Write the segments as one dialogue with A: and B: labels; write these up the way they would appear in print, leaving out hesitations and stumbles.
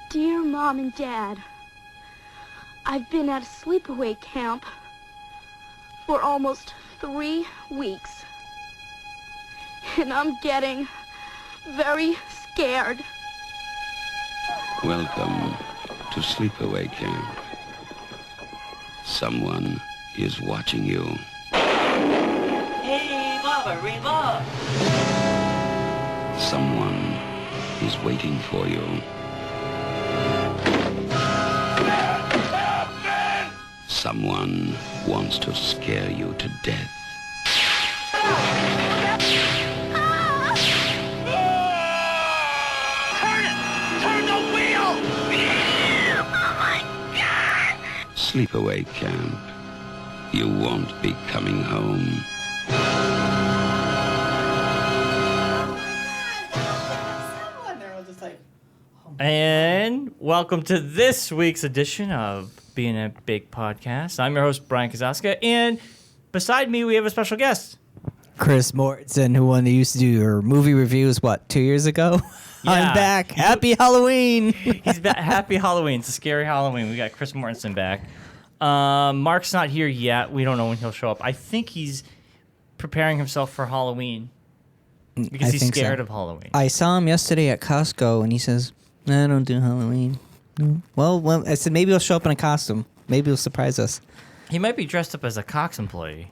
A: Dear Mom and Dad, I've been at a sleepaway camp for almost 3 weeks. And I'm getting very scared.
B: Welcome to Sleepaway Camp. Someone is watching you.
C: Hey, Mama, Reba!
B: Someone is waiting for you. Someone wants to scare you to death.
C: Turn the wheel! Oh my God!
B: Sleepaway Camp. You won't be coming home.
D: And welcome to this week's edition of Being a Big Podcast. I'm your host, Brian Kazaska, and beside me, we have a special guest.
E: Chris Mortensen, who used to do your movie reviews, 2 years ago?
D: Yeah.
E: I'm back. Happy Halloween.
D: He's back. Happy Halloween. It's a scary Halloween. We got Chris Mortensen back. Mark's not here yet. We don't know when he'll show up. I think he's preparing himself for Halloween because he's scared of Halloween.
E: I saw him yesterday at Costco, and he says, I don't do Halloween. Well, I said, maybe he'll show up in a costume. Maybe he'll surprise us.
D: He might be dressed up as a Cox employee.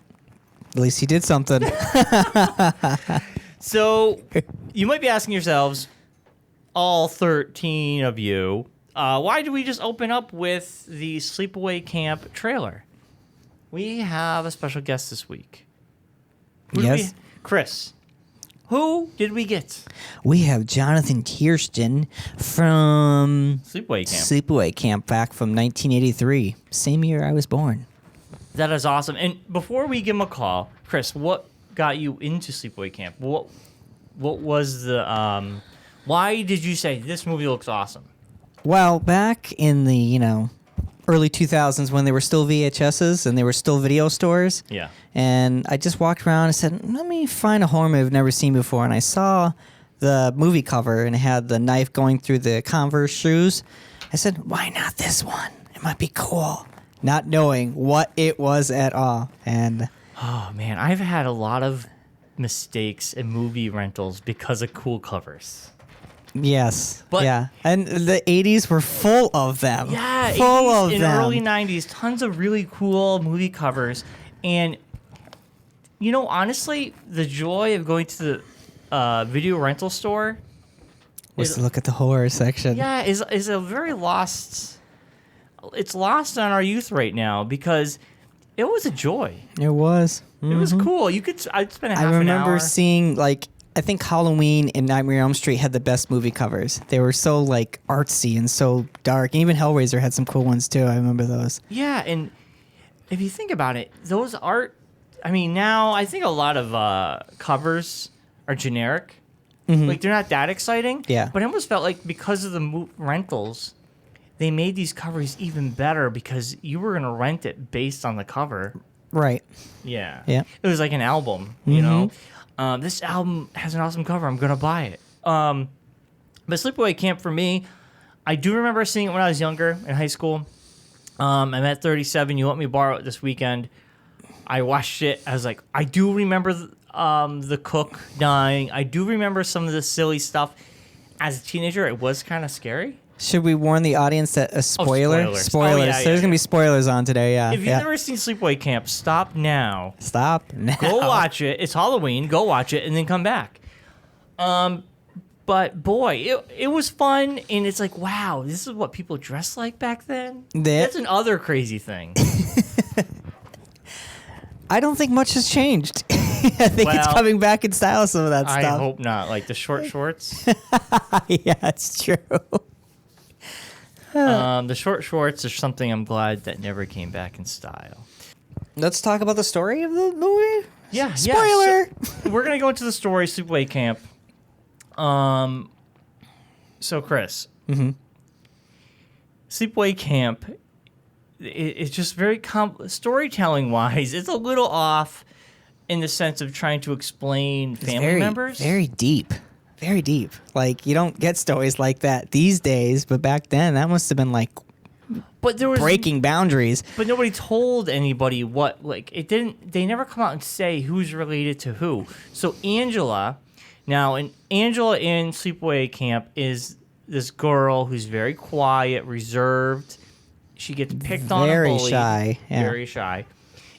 E: At least he did something.
D: So you might be asking yourselves, all 13 of you, why do we just open up with the Sleepaway Camp trailer? We have a special guest this week.
E: Yes.
D: Chris, who did we get?
E: We have Jonathan Tiersten from
D: Sleepaway Camp.
E: back from 1983. Same year I was born.
D: That is awesome. And before we give him a call, Chris, what got you into Sleepaway Camp? What was the why did you say this movie looks awesome?
E: Well, back in the, early 2000s when there were still VHSs and there were still video stores.
D: Yeah.
E: And I just walked around and said, let me find a horror movie I've never seen before. And I saw the movie cover and it had the knife going through the Converse shoes. I said, why not this one? It might be cool. Not knowing what it was at all. And
D: Oh, man, I've had a lot of mistakes in movie rentals because of cool covers.
E: yes.
D: But-
E: yeah. And the 80s were full of them.
D: Yeah,
E: full
D: 80s
E: of
D: and
E: them.
D: early 90s, tons of really cool movie covers. And, honestly, the joy of going to the video rental store
E: Was to look at the horror section.
D: is a very lost... It's lost on our youth right now because it was a joy.
E: It was.
D: It was cool. I'd spend half an hour.
E: I remember seeing, I think Halloween and Nightmare on Elm Street had the best movie covers. They were so, artsy and so dark. And even Hellraiser had some cool ones, too. I remember those.
D: Yeah, and if you think about it, those now I think a lot of covers are generic.
E: Mm-hmm.
D: They're not that exciting.
E: Yeah.
D: But I almost felt like because of the rentals, they made these covers even better because you were going to rent it based on the cover.
E: Right.
D: Yeah.
E: Yeah.
D: It was like an album, you know? This album has an awesome cover. I'm going to buy it. But Sleepaway Camp for me, I do remember seeing it when I was younger in high school. I'm at 37. You let me borrow it this weekend. I watched it. I was like, I do remember the cook dying. I do remember some of the silly stuff. As a teenager, it was kind of scary.
E: Should we warn the audience that a spoiler?
D: spoilers.
E: Spoilers.
D: Oh, yeah,
E: There's going to be spoilers on today, yeah.
D: If you've never seen Sleepaway Camp, stop now.
E: Stop now.
D: Go watch it. It's Halloween. Go watch it and then come back. But boy, it was fun, and it's like, wow, this is what people dressed like back then. That's another crazy thing.
E: I don't think much has changed. I think it's coming back in style, some of that stuff.
D: I hope not. Like the short shorts.
E: Yeah, it's true.
D: The short shorts are something I'm glad that never came back in style.
E: Let's talk about the story of the movie.
D: Yeah.
E: Spoiler.
D: So we're gonna go into the story, Sleepaway Camp. So Chris, Sleepaway Camp, it's just very storytelling wise. It's a little off in the sense of trying to explain family members.
E: Very deep. Very deep. Like, you don't get stories like that these days, but back then, that must have been like
D: But there was
E: breaking boundaries.
D: But nobody told anybody what, like, it didn't, they never come out and say who's related to who. So Angela in Sleepaway Camp is this girl who's very quiet, reserved. She gets picked on and bullied.
E: Very shy. Yeah.
D: Very shy.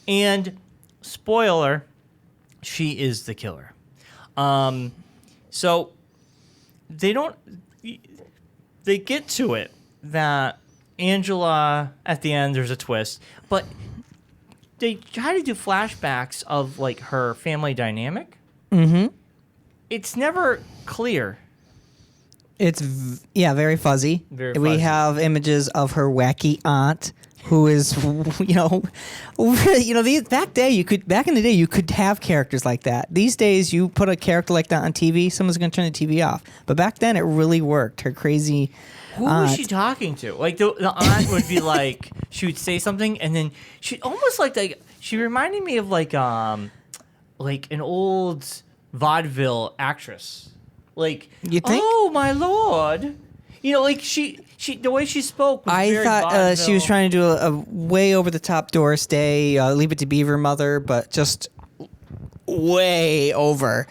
D: And, spoiler, she is the killer. So they get to it that Angela, at the end, there's a twist, but they try to do flashbacks of, like, her family dynamic.
E: Mm-hmm.
D: It's never clear.
E: It's very fuzzy.
D: Very
E: We
D: fuzzy.
E: have images of her wacky aunt, who is, back in the day you could have characters like that. These days, you put a character like that on TV, someone's going to turn the TV off. But back then, it really worked. Her crazy.
D: Who was she talking to? Like, the aunt would be like, she would say something, and then she almost like she reminded me of like an old vaudeville actress. Like,
E: You think?
D: Oh my lord, like she the way she spoke was
E: I
D: very
E: thought she was
D: vaudeville.
E: trying to do a way over the top Doris Day, Leave It to Beaver mother, but just way over.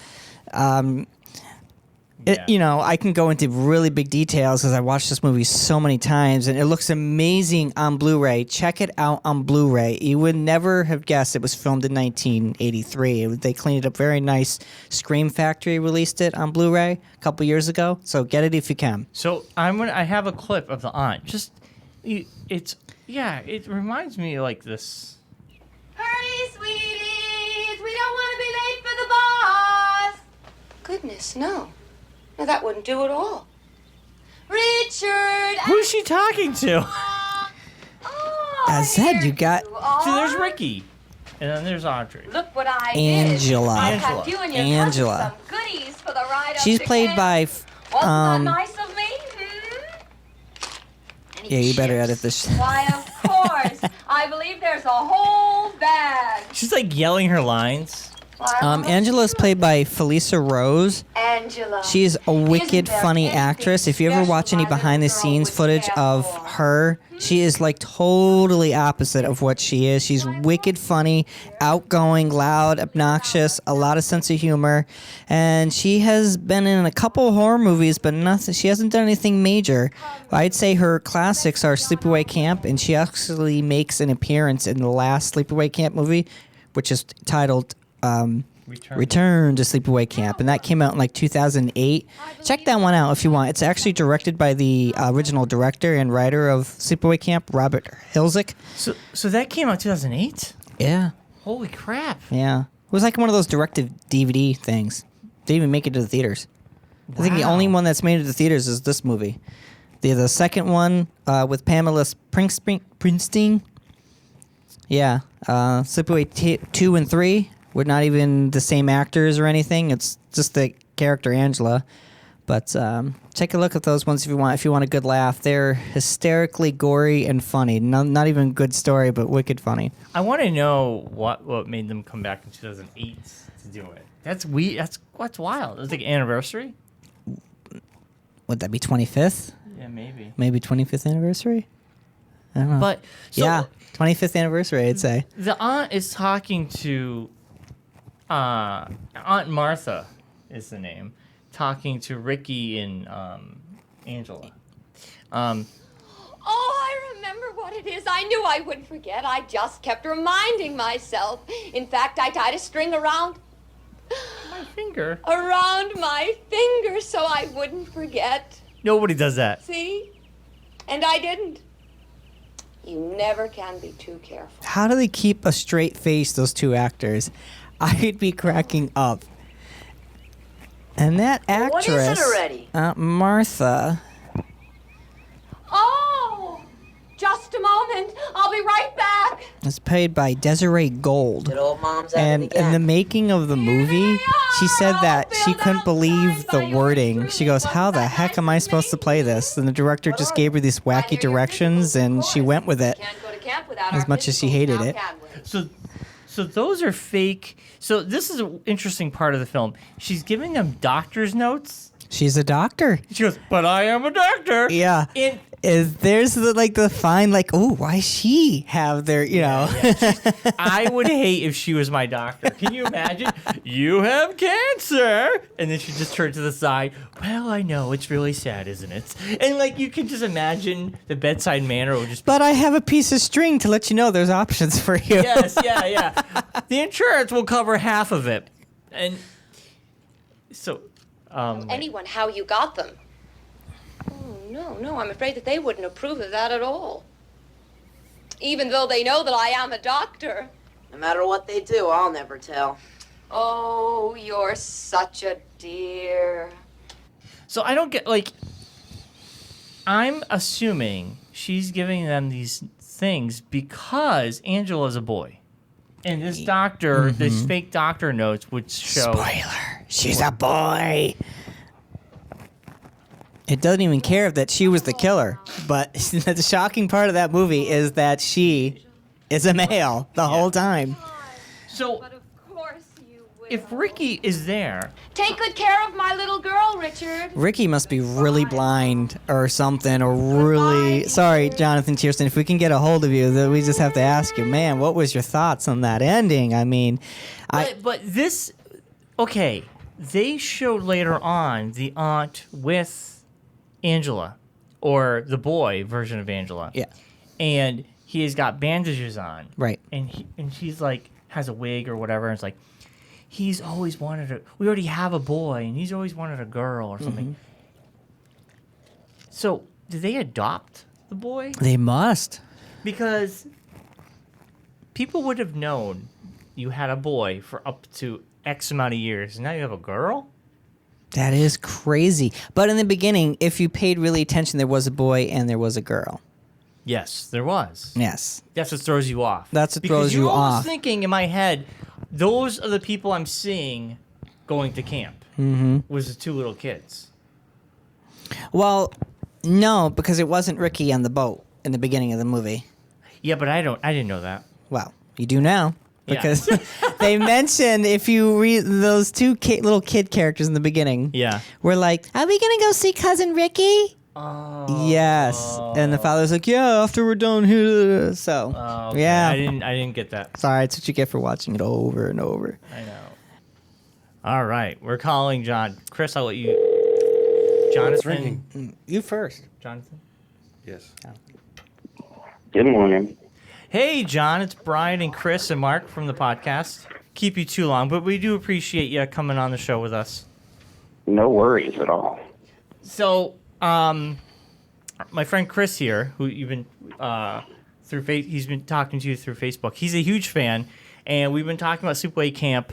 E: I can go into really big details because I watched this movie so many times, and it looks amazing on Blu-ray. Check it out on Blu-ray. You would never have guessed it was filmed in 1983. They cleaned it up very nice. Scream Factory released it on Blu-ray a couple years ago, so get it if you can.
D: So I have a clip of the aunt. It reminds me of like this.
F: Hurry, sweeties! We don't want to be late for the boss! Goodness, no. No, that wouldn't do at all. Richard!
D: Who's she talking to?
F: Oh,
E: As said,
F: here
E: you got-
F: are.
D: See, there's Ricky, and then there's Audrey.
F: Look what I
E: Angela.
F: did. I
D: Angela.
F: packed you and your
E: Angela.
F: cousin some goodies for the ride up
E: She's
F: to
E: played
F: camp.
E: by.
F: Wasn't that nice of me? Any
E: Yeah, you better
F: chips?
E: edit this.
F: Why, of course. I believe there's a whole bag.
D: She's like yelling her lines.
E: Angela is played by Felissa Rose.
F: Angela.
E: She's a wicked
F: there
E: funny
F: anything
E: actress. If you ever watch any
F: special my
E: behind the
F: little girl
E: scenes
F: would
E: footage
F: stand
E: of
F: for?
E: her, she is like totally opposite of what she is. She's wicked funny, outgoing, loud, obnoxious, a lot of sense of humor, and she has been in a couple horror movies, but nothing. She hasn't done anything major. I'd say her classics are Sleepaway Camp, and she actually makes an appearance in the last Sleepaway Camp movie, which is titled Return to Sleepaway Camp, and that came out in like 2008. Check that one out if you want. It's actually directed by the original director and writer of Sleepaway Camp, Robert Hiltzik.
D: So that came out 2008?
E: Yeah,
D: Holy crap.
E: yeah. It was like one of those directed DVD things. Didn't even make it to the theaters. I think the
D: Wow.
E: only one that's made it to the theaters is this movie. The second one with Pamela Springsteen. Yeah, Sleepaway 2 and 3 were not even the same actors or anything. It's just the character Angela. But take a look at those ones if you want. If you want a good laugh, they're hysterically gory and funny. Not even good story, but wicked funny.
D: I want to know what made them come back in 2008 to do it. That's weird. That's wild. It's like an anniversary?
E: Would that be 25th?
D: Yeah, maybe.
E: Maybe 25th anniversary? I don't know.
D: But so
E: yeah, 25th anniversary, I'd say.
D: the aunt is talking to Aunt Martha is the name, talking to Ricky and Angela.
F: Oh, I remember what it is. I knew I wouldn't forget. I just kept reminding myself. In fact, I tied a string around
D: My finger.
F: my finger so I wouldn't forget.
D: Nobody does that.
F: See? And I didn't. You never can be too careful.
E: How do they keep a straight face, those two actors? I'd be cracking up. And that actress,
F: what is it already?
E: Martha,
F: Oh, just a moment. I'll be right back.
E: is played by Desiree Gold.
G: Good old mom's at
E: And
G: it again.
E: in the making of the movie, she said that she couldn't believe the wording. She goes, how the heck am I supposed to play this? And the director just gave her these wacky directions, and she went with it.
F: Can't go to camp without
E: As
F: our
E: much as she
F: physicals
E: hated
F: now,
E: it.
F: can we?
D: So those are fake. So this is an interesting part of the film. She's giving them doctor's notes
E: She's a doctor.
D: She goes, but I am a doctor.
E: Yeah. There's the fine, like, oh, why she have their,
D: I would hate if she was my doctor. Can you imagine? You have cancer. And then she just turned to the side. Well, I know. It's really sad, isn't it? And, like, you can just imagine the bedside manner would just be.
E: But I have a piece of string to let you know there's options for you.
D: Yes, yeah. The insurance will cover half of it. And so.
F: Anyone, how you got them? Oh, no, I'm afraid that they wouldn't approve of that at all. Even though they know that I am a doctor.
G: No matter what they do, I'll never tell.
F: Oh, you're such a dear.
D: So I don't get, like, I'm assuming she's giving them these things because Angela's a boy. And this doctor, this fake doctor notes would show.
E: Spoiler. She's a boy. It doesn't even care that she was the killer. But the shocking part of that movie is that she is a male the whole time.
D: So
F: But of course you will.
D: if Ricky is there,
F: Take good care of my little girl, Richard.
E: Ricky must be really blind or something, or really... Sorry, Jonathan Tiersten, if we can get a hold of you, then we just have to ask you, man, what was your thoughts on that ending? I mean,
D: but this, okay, they showed later on the aunt with Angela, or the boy version of Angela.
E: Yeah.
D: And he has got bandages on.
E: Right.
D: And she's like, has a wig or whatever, and it's like, he's always wanted we already have a boy, and he's always wanted a girl or something. So, did they adopt the boy?
E: They must.
D: Because people would have known you had a boy for up to X amount of years, and now you have a girl?
E: That is crazy. But in the beginning, if you paid really attention, there was a boy and there was a girl.
D: Yes, there was.
E: Yes.
D: That's what throws you off.
E: That's what
D: because
E: throws you
D: you're always
E: off.
D: thinking in my head, those are the people I'm seeing going to camp. Was the two little kids.
E: Well, no, because it wasn't Ricky on the boat in the beginning of the movie.
D: Yeah, but I didn't know that.
E: Well, you do now.
D: Yeah.
E: Because they mentioned, if you read those two little kid characters in the beginning,
D: Yeah.
E: we're like, are we going to go see Cousin Ricky?
D: Oh.
E: Yes. And the father's like, yeah, after we're done here. So,
D: Oh, okay.
E: yeah.
D: I didn't get that.
E: Sorry, it's what you get for watching it over and over.
D: I know. All right, we're calling John. Chris, I'll let you. Jonathan.
H: It's ringing.
E: You first.
D: Jonathan.
H: Yes.
I: Good morning.
D: Hey, John. It's Brian and Chris and Mark from the podcast. Keep you too long, but we do appreciate you coming on the show with us.
I: No worries at all.
D: So, my friend Chris here, who you've been he's been talking to you through Facebook. He's a huge fan, and we've been talking about Sleepaway Camp,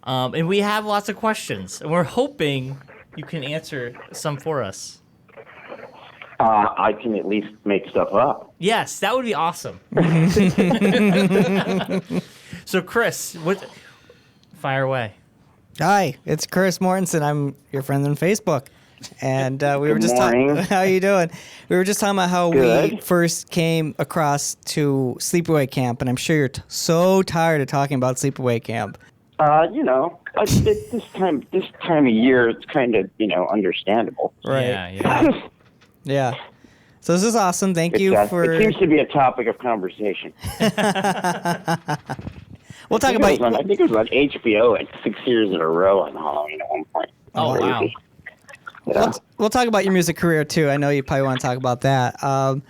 D: and we have lots of questions, and we're hoping you can answer some for us.
I: I can at least make stuff up.
D: Yes, that would be awesome. So, Chris, fire away.
E: Hi, it's Chris Mortensen. I'm your friend on Facebook. And we were just
I: morning.
E: talking. How you doing? We were just talking about how we
I: Good.
E: first came across to Sleepaway Camp, and I'm sure you're so tired of talking about Sleepaway Camp.
I: This time of year, it's kind of, understandable.
E: Right.
D: Yeah.
E: Yeah. So this is awesome. Thank you for.
I: It seems to be a topic of conversation.
E: We'll talk
I: I
E: about.
I: think it was on HBO like 6 years in a row on Halloween at one point.
D: Oh, wow.
I: Crazy. Yeah.
E: We'll talk about your music career too. I know you probably want to talk about that. No.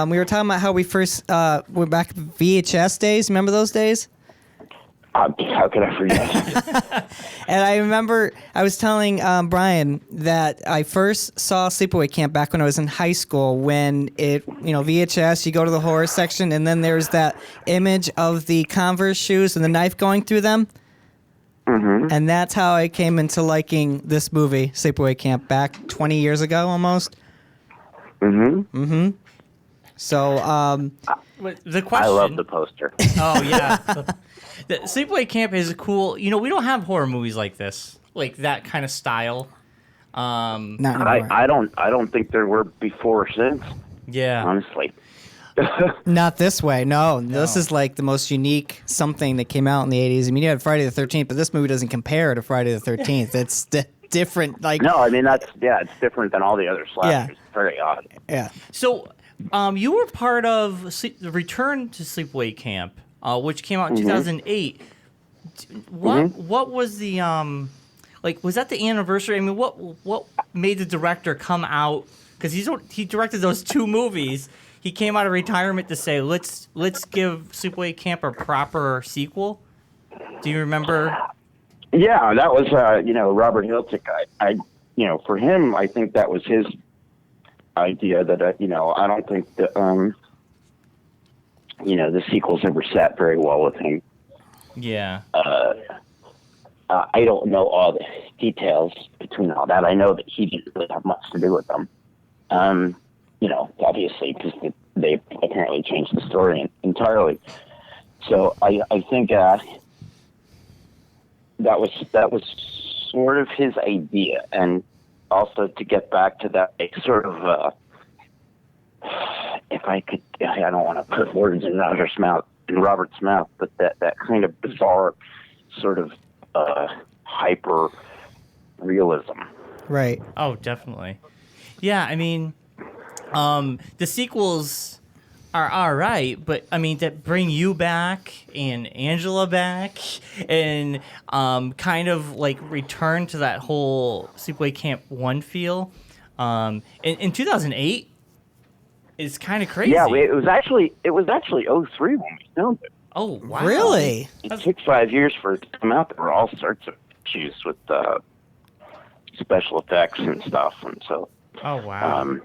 E: We were talking about how we first went back VHS days. Remember those days?
I: How could I forget?
E: And I remember I was telling Brian that I first saw Sleepaway Camp back when I was in high school, when VHS, you go to the horror section, and then there's that image of the Converse shoes and the knife going through them.
I: Mm-hmm.
E: And that's how I came into liking this movie, Sleepaway Camp, back 20 years ago almost.
I: Mm-hmm.
E: So,
D: The question.
I: I love the poster.
D: Oh, yeah. The Sleepaway Camp is cool. We don't have horror movies like this, like that kind of style.
E: not anymore.
I: I don't think there were before or since,
D: Yeah.
I: honestly.
E: Not this way, no. This is like the most unique something that came out in the 80s. I mean, you had Friday the 13th, but this movie doesn't compare to Friday the 13th. different. Like
I: No, I mean it's different than all the other slashers.
E: Yeah.
I: It's very odd.
E: yeah.
D: So, you were part of the Return to Sleepaway Camp, which came out in 2008. What was the like? Was that the anniversary? I mean, what made the director come out? Because he directed those 2 movies. He came out of retirement to say, let's give Sleepaway Camp a proper sequel. Do you remember?
I: Yeah, that was Robert Hiltzik. I for him, I think that was his idea that I don't think that the sequels ever sat very well with him.
D: Yeah.
I: I don't know all the details between all that. I know that he didn't really have much to do with them. Obviously, because they apparently changed the story entirely. So I think that was sort of his idea, and also to get back to that sort of, if I could, I don't want to put words in Robert's mouth, but that kind of bizarre sort of hyper realism.
E: Right.
D: Oh, definitely. Yeah, I mean, the sequels are all right, but I mean, that bring you back and Angela back and kind of like return to that whole Sleepaway Camp 1 feel. In 2008, it's kind of crazy.
I: Yeah, it was actually 2003 when we filmed it.
D: Oh, wow.
E: Really?
I: It took 5 years for it to come out. There were all sorts of issues with special effects and stuff, and so.
D: Oh, wow.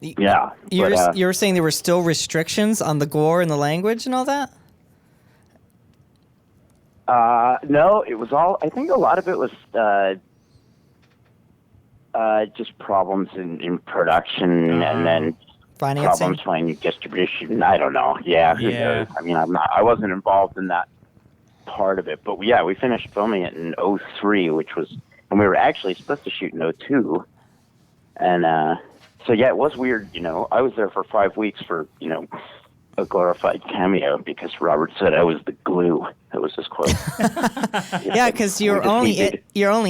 I: Yeah.
E: You were saying there were still restrictions on the gore and the language and all that?
I: No, it was all. I think a lot of it was just problems in production, and then
E: Financing?
I: problems finding distribution. I don't know. Yeah. Who knows? I mean, I wasn't involved in that part of it, but we finished filming it in 2003, which was, and we were actually supposed to shoot in 2002, and. So yeah, it was weird, I was there for 5 weeks for, a glorified cameo because Robert said I was the glue. That was his quote.
E: Yeah, because you're only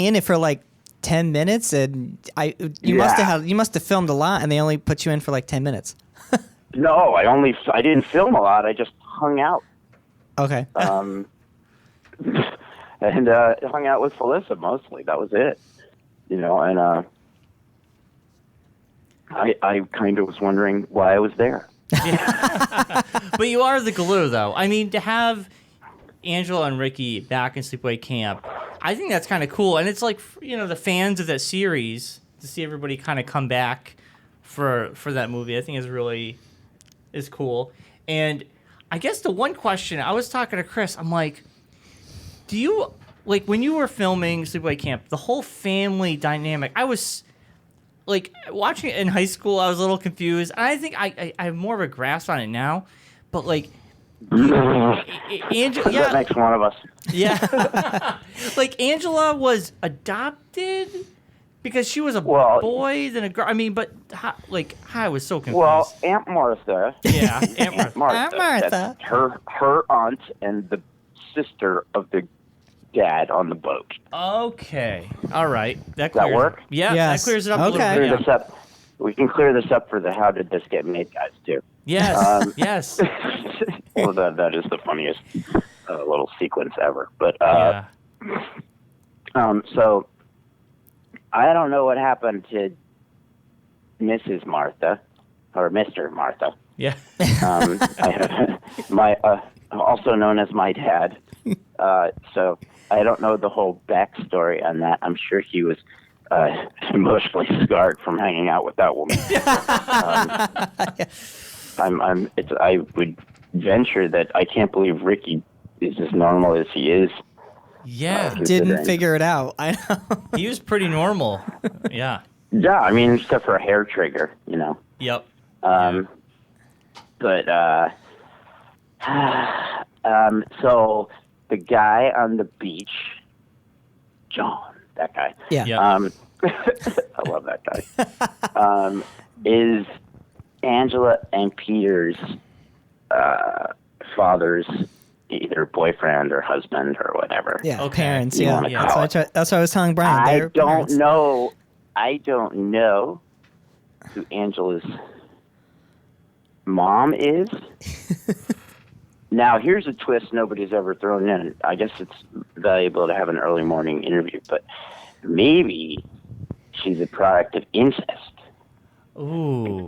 E: in it for like 10 minutes, and you must have filmed a lot, and they only put you in for like 10 minutes.
I: No, I didn't film a lot. I just hung out.
E: Okay.
I: And hung out with Felissa mostly. That was it. And I kind of was wondering why I was there.
D: Yeah. But you are the glue, though. I mean, to have Angela and Ricky back in Sleepaway Camp, I think that's kind of cool. And it's like, the fans of that series, to see everybody kind of come back for that movie, I think is cool. And I guess the one question, I was talking to Chris, I'm like, do you, like, when you were filming Sleepaway Camp, the whole family dynamic, I was... Like, watching it in high school, I was a little confused. And I think I have more of a grasp on it now. But, like, Angela...
I: That makes one of us.
D: Yeah. Like, Angela was adopted because she was a boy, then a girl. I mean, but, I was so confused.
I: Well, Aunt Martha...
D: Yeah, Aunt Martha.
E: Aunt Martha.
I: That's her aunt and the sister of the dad on the boat.
D: Okay. All right.
I: Does that work?
D: Yeah,
E: yes.
D: that clears it up
E: Okay.
D: a little bit.
I: We can clear this up for the How Did This Get Made guys, too.
D: Yes, yes.
I: Well, that is the funniest little sequence ever. But,
D: Yeah.
I: So, I don't know what happened to Mrs. Martha, or Mr. Martha.
D: Yeah.
I: Also known as my dad. So I don't know the whole backstory on that. I'm sure he was emotionally scarred from hanging out with that woman. I would venture that I can't believe Ricky is as normal as he is.
D: Yeah.
E: Didn't figure it out. I know.
D: He was pretty normal. Yeah.
I: Yeah, I mean, except for a hair trigger,
D: Yep.
I: But so the guy on the beach, John, that guy.
E: Yeah.
D: Yep.
I: I love that guy. Is Angela and Peter's father's either boyfriend or husband or whatever.
E: Yeah,
D: Okay.
E: parents.
I: You
E: Yeah,
I: wanna
E: that's
I: call
E: what that's what I was telling Brian.
I: I
E: They're
I: don't
E: parents.
I: know. I don't know who Angela's mom is. Now, here's a twist nobody's ever thrown in. I guess it's valuable to have an early morning interview, but maybe she's a product of incest.
D: Ooh.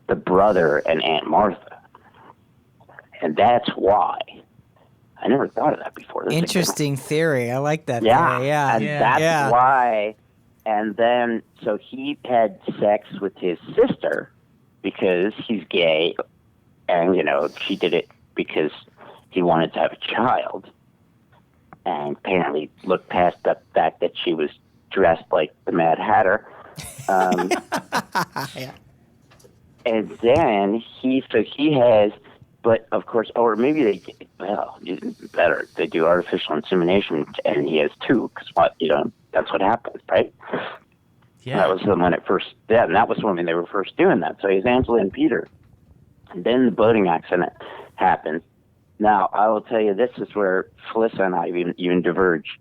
I: The brother and Aunt Martha. And that's why. I never thought of that before. That's a good one.
E: Interesting theory. I like that
I: Yeah,
E: theory. Yeah,
I: and
D: Yeah.
I: that's
E: Yeah.
I: why. And then, so he had sex with his sister because he's gay, and, she did it because he wanted to have a child, and apparently looked past the fact that she was dressed like the Mad Hatter.
E: Yeah.
I: And then he has, but of course, or maybe even better, they do artificial insemination, and he has two, because that's what happens, right?
D: Yeah.
I: That was when it first, and that was when they were first doing that. So he's Angela and Peter. And then the boating accident happened. Now, I will tell you, this is where Felissa and I even diverge.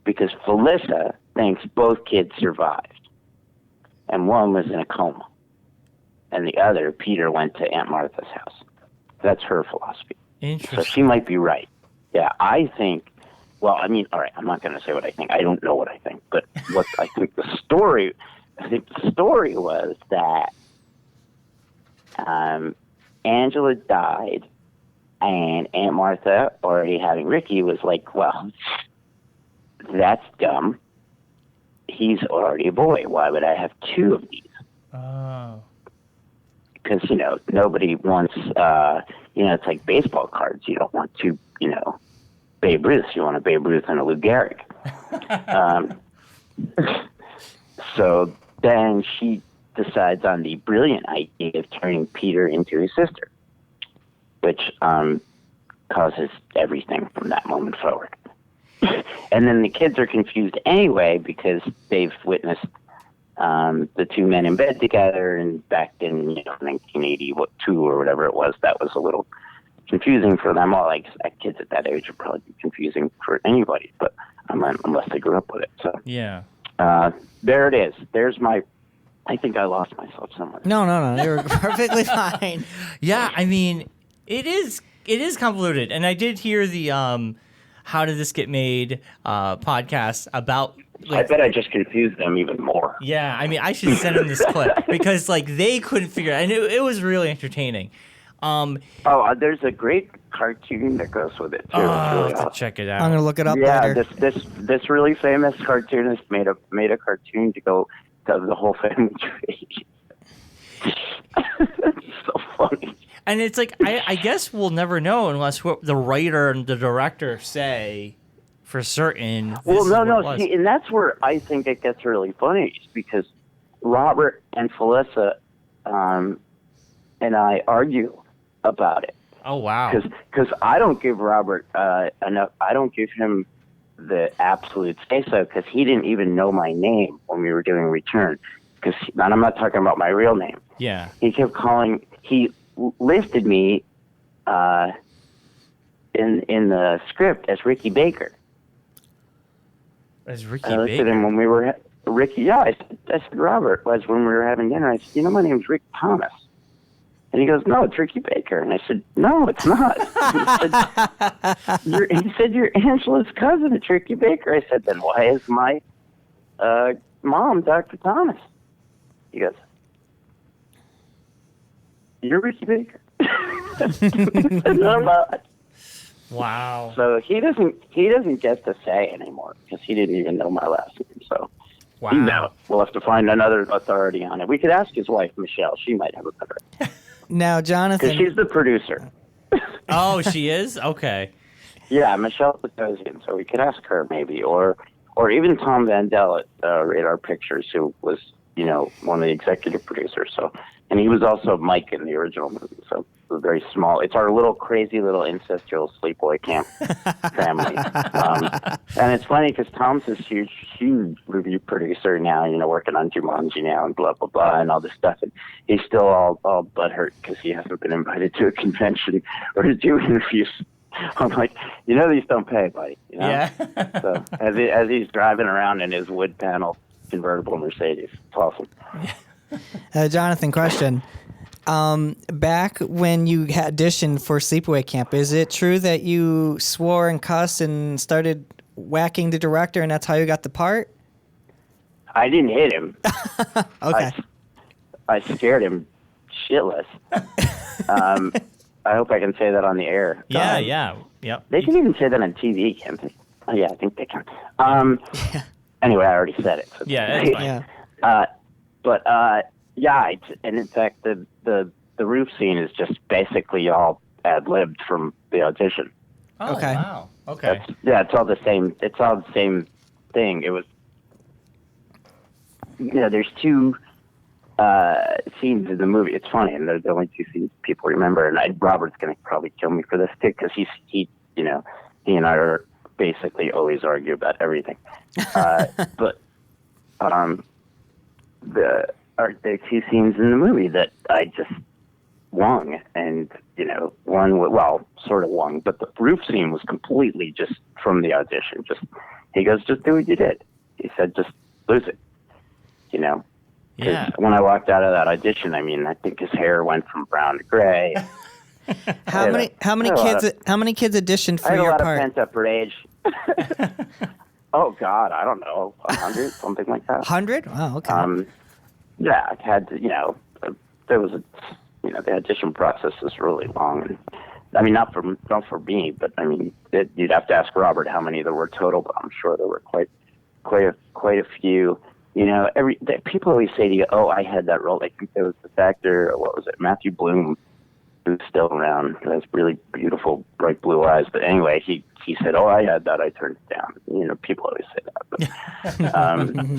I: Because Felissa thinks both kids survived. And one was in a coma. And the other, Peter, went to Aunt Martha's house. That's her philosophy.
D: Interesting.
I: So she might be right. Yeah, I think, all right, I'm not going to say what I think. I don't know what I think. But what I think the story was that Angela died, and Aunt Martha, already having Ricky, was like, well, that's dumb. He's already a boy. Why would I have two of these?
D: Oh.
I: Because, nobody wants, it's like baseball cards. You don't want two, Babe Ruth. You want a Babe Ruth and a Lou Gehrig. So then she decides on the brilliant idea of turning Peter into his sister, which causes everything from that moment forward. And then the kids are confused anyway because they've witnessed the two men in bed together, and back in 1982 or whatever it was, that was a little confusing for them all. Like kids at that age would probably be confusing for anybody, but unless they grew up with it. So
D: Yeah.
I: there it is. There's my. I think I lost myself somewhere.
E: No. You're perfectly fine.
D: Yeah, I mean, it is convoluted, and I did hear the "How Did This Get Made" podcast about.
I: I bet I just confused them even more.
D: Yeah, I mean, I should send them this clip because they couldn't figure it out, and it was really entertaining.
I: There's a great cartoon that goes with it too.
D: I'll
I: It's
D: have
I: really
D: to check it out.
E: I'm gonna look it up
I: yeah,
E: later.
I: this really famous cartoonist made a cartoon to go to the whole family tree. It's so funny.
D: And it's like, I guess we'll never know unless what the writer and the director say for certain.
I: See, and that's where I think it gets really funny, is because Robert and Felissa and I argue about it.
D: Oh, wow.
I: Because I don't give Robert enough. I don't give him the absolute say-so, because he didn't even know my name when we were doing Return. And I'm not talking about my real name.
D: Yeah.
I: He kept calling. He listed me in the script as Ricky Baker.
D: As Ricky
I: I looked
D: Baker.
I: at him when we were Ricky. Yeah, I said Robert was when we were having dinner. I said, my name's Rick Thomas. And he goes, no, it's Ricky Baker. And I said, no, it's not. He said, you're Angela's cousin. It's Ricky Baker. I said, then why is my mom Dr. Thomas? He goes, you're Ricky Baker. I said, no, I'm not.
D: Wow.
I: So he doesn't get to say anymore, because he didn't even know my last name. So
D: Wow.
I: no, we'll have to find another authority on it. We could ask his wife, Michelle. She might have a better,
E: Now,
I: because
E: Jonathan.
I: she's the producer.
D: Oh, she is? Okay.
I: Yeah, Michelle Petosian. So we could ask her maybe, or even Tom Vandell at Radar Pictures, who was one of the executive producers. So, and he was also Mike in the original movie. So a very small. It's our little crazy little incestual sleepaway camp family. And it's funny because Tom's this huge review producer now, working on Jumanji now and blah, blah, blah, and all this stuff. And he's still all butthurt because he hasn't been invited to a convention or to do interviews. I'm like, these don't pay, buddy.
D: Yeah.
I: So as he's driving around in his wood panel convertible Mercedes, it's awesome.
E: Jonathan, question. Back when you auditioned for Sleepaway Camp, is it true that you swore and cussed and started whacking the director, and that's how you got the part?
I: I didn't hit him.
E: Okay.
I: I scared him shitless. I hope I can say that on the air.
D: Yeah. Yep.
I: They can even say that on TV, can't they? Oh, yeah, I think they can. Anyway, I already said it. So
D: Yeah, that's fine.
E: Yeah.
I: And in fact, the roof scene is just basically all ad-libbed from the audition.
D: Oh,
E: Okay.
D: wow. Okay.
I: It's all the same. It's all the same thing. It was, there's two scenes in the movie. It's funny, and they're the only two scenes people remember. And Robert's going to probably kill me for this too, because he and I are basically always argue about everything. But there are two scenes in the movie that I just won, and sort of won, but the roof scene was completely just from the audition. He goes, just do what you did. He said, just lose it.
D: Yeah.
I: When I walked out of that audition, I think his hair went from brown to gray.
E: How many kids auditioned for
I: I had
E: your
I: a lot
E: part?
I: of pent-up rage. Oh, God, I don't know, 100, something like that.
E: 100? Wow, okay.
I: Yeah, I had to, there was the audition process is really long. And not for me, but you'd have to ask Robert how many there were total, but I'm sure there were quite a few. People always say to you, oh, I had that role. I think there was this actor, what was it, Matthew Bloom, who's still around, who has really beautiful, bright blue eyes. But anyway, he said, oh, I had that, I turned it down. People always say that.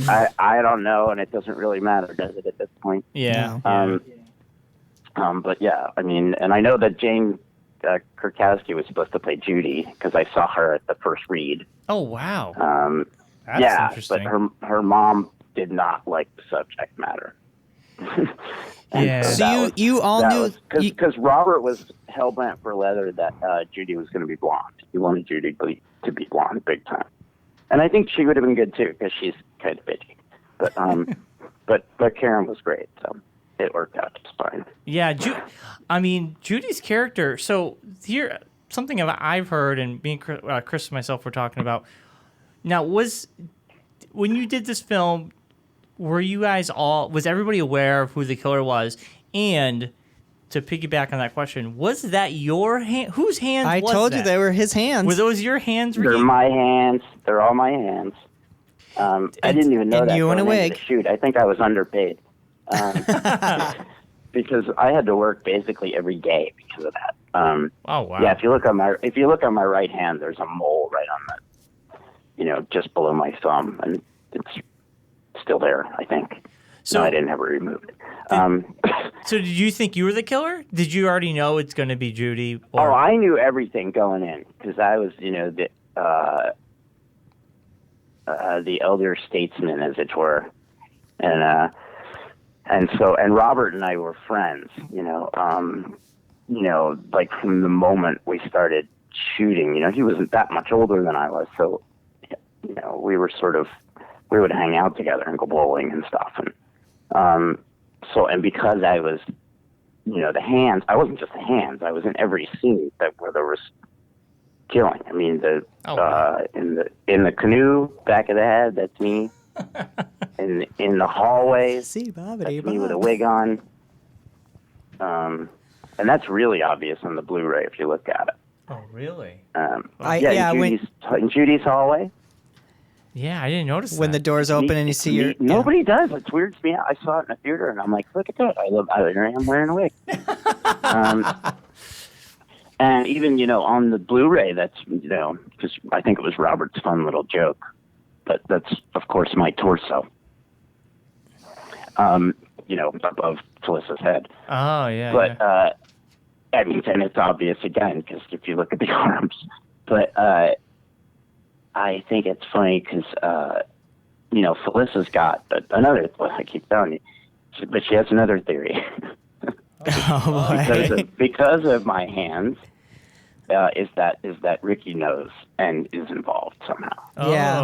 I: But I don't know, and it doesn't really matter, does it, at this point?
D: Yeah.
I: But yeah, and I know that Jane Krakowski was supposed to play Judy, because I saw her at the first read.
D: Oh, wow. That's interesting.
I: But her mom did not like the subject matter.
D: Yeah.
E: So you all knew
I: because Robert was hell-bent for leather that Judy was going to be blonde. He wanted Judy to be blonde big time, and I think she would have been good too because she's kind of bitchy. But but Karen was great, so it worked out just fine.
D: Yeah, Judy's character. So here, something I've heard, and me and Chris and myself were talking about. Now, when you did this film, was everybody aware of who the killer was? And to piggyback on that question, was that your hand? Whose hands
E: I
D: was
E: told
D: that?
E: you they were his hands.
D: Were those your hands?
I: They're my hands. They're all my hands. I didn't even know
E: and
I: that
E: you in a
I: going into
E: wig.
I: the shoot. I think I was underpaid. Because I had to work basically every day because of that.
D: Oh wow!
I: Yeah, if you look on my right hand, there's a mole right on that, just below my thumb, and it's still there, I think. So no, I didn't have it removed.
D: So did you think you were the killer? Did you already know it's going to be Judy?
I: Oh, I knew everything going in because I was, the elder statesman, as it were, and Robert and I were friends, like from the moment we started shooting, he wasn't that much older than I was, so, we would hang out together and go bowling and stuff, and because I was, the hands, I wasn't just the hands, I was in every scene where there was killing. In the canoe, back of the head, that's me. in the hallways, that's me with a wig on. And that's really obvious on the Blu-ray if you look at it.
D: Oh, really?
I: In Judy's hallway.
D: Yeah, I didn't notice that.
E: When the doors open and you see your...
I: Nobody does. It weirds me out. I saw it in a theater, and I'm like, look at that. I'm wearing a wig. And even, on the Blu-ray, that's, because I think it was Robert's fun little joke, but that's, of course, my torso, above Felissa's head.
D: Oh, yeah.
I: But, I mean, and it's obvious again because if you look at the arms. But I think it's funny because Felicia's got another. Well, I keep telling you, but she has another theory. because of my hands. Is that Ricky knows and is involved somehow?
E: Yeah,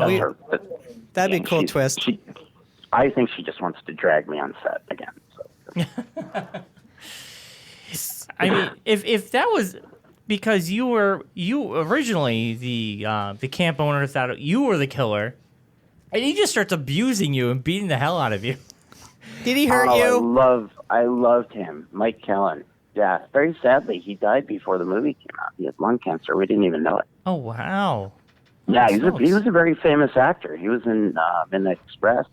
E: that'd be a cool twist.
I: I think she just wants to drag me on set again. So.
D: I mean, if that was because you originally the camp owner thought you were the killer, and he just starts abusing you and beating the hell out of you.
E: Did he hurt you?
I: I loved him, Mike Kellen. Yeah, very sadly, he died before the movie came out. He had lung cancer. We didn't even know it.
D: Oh, wow.
I: Yeah, he was a very famous actor. He was in Midnight Express.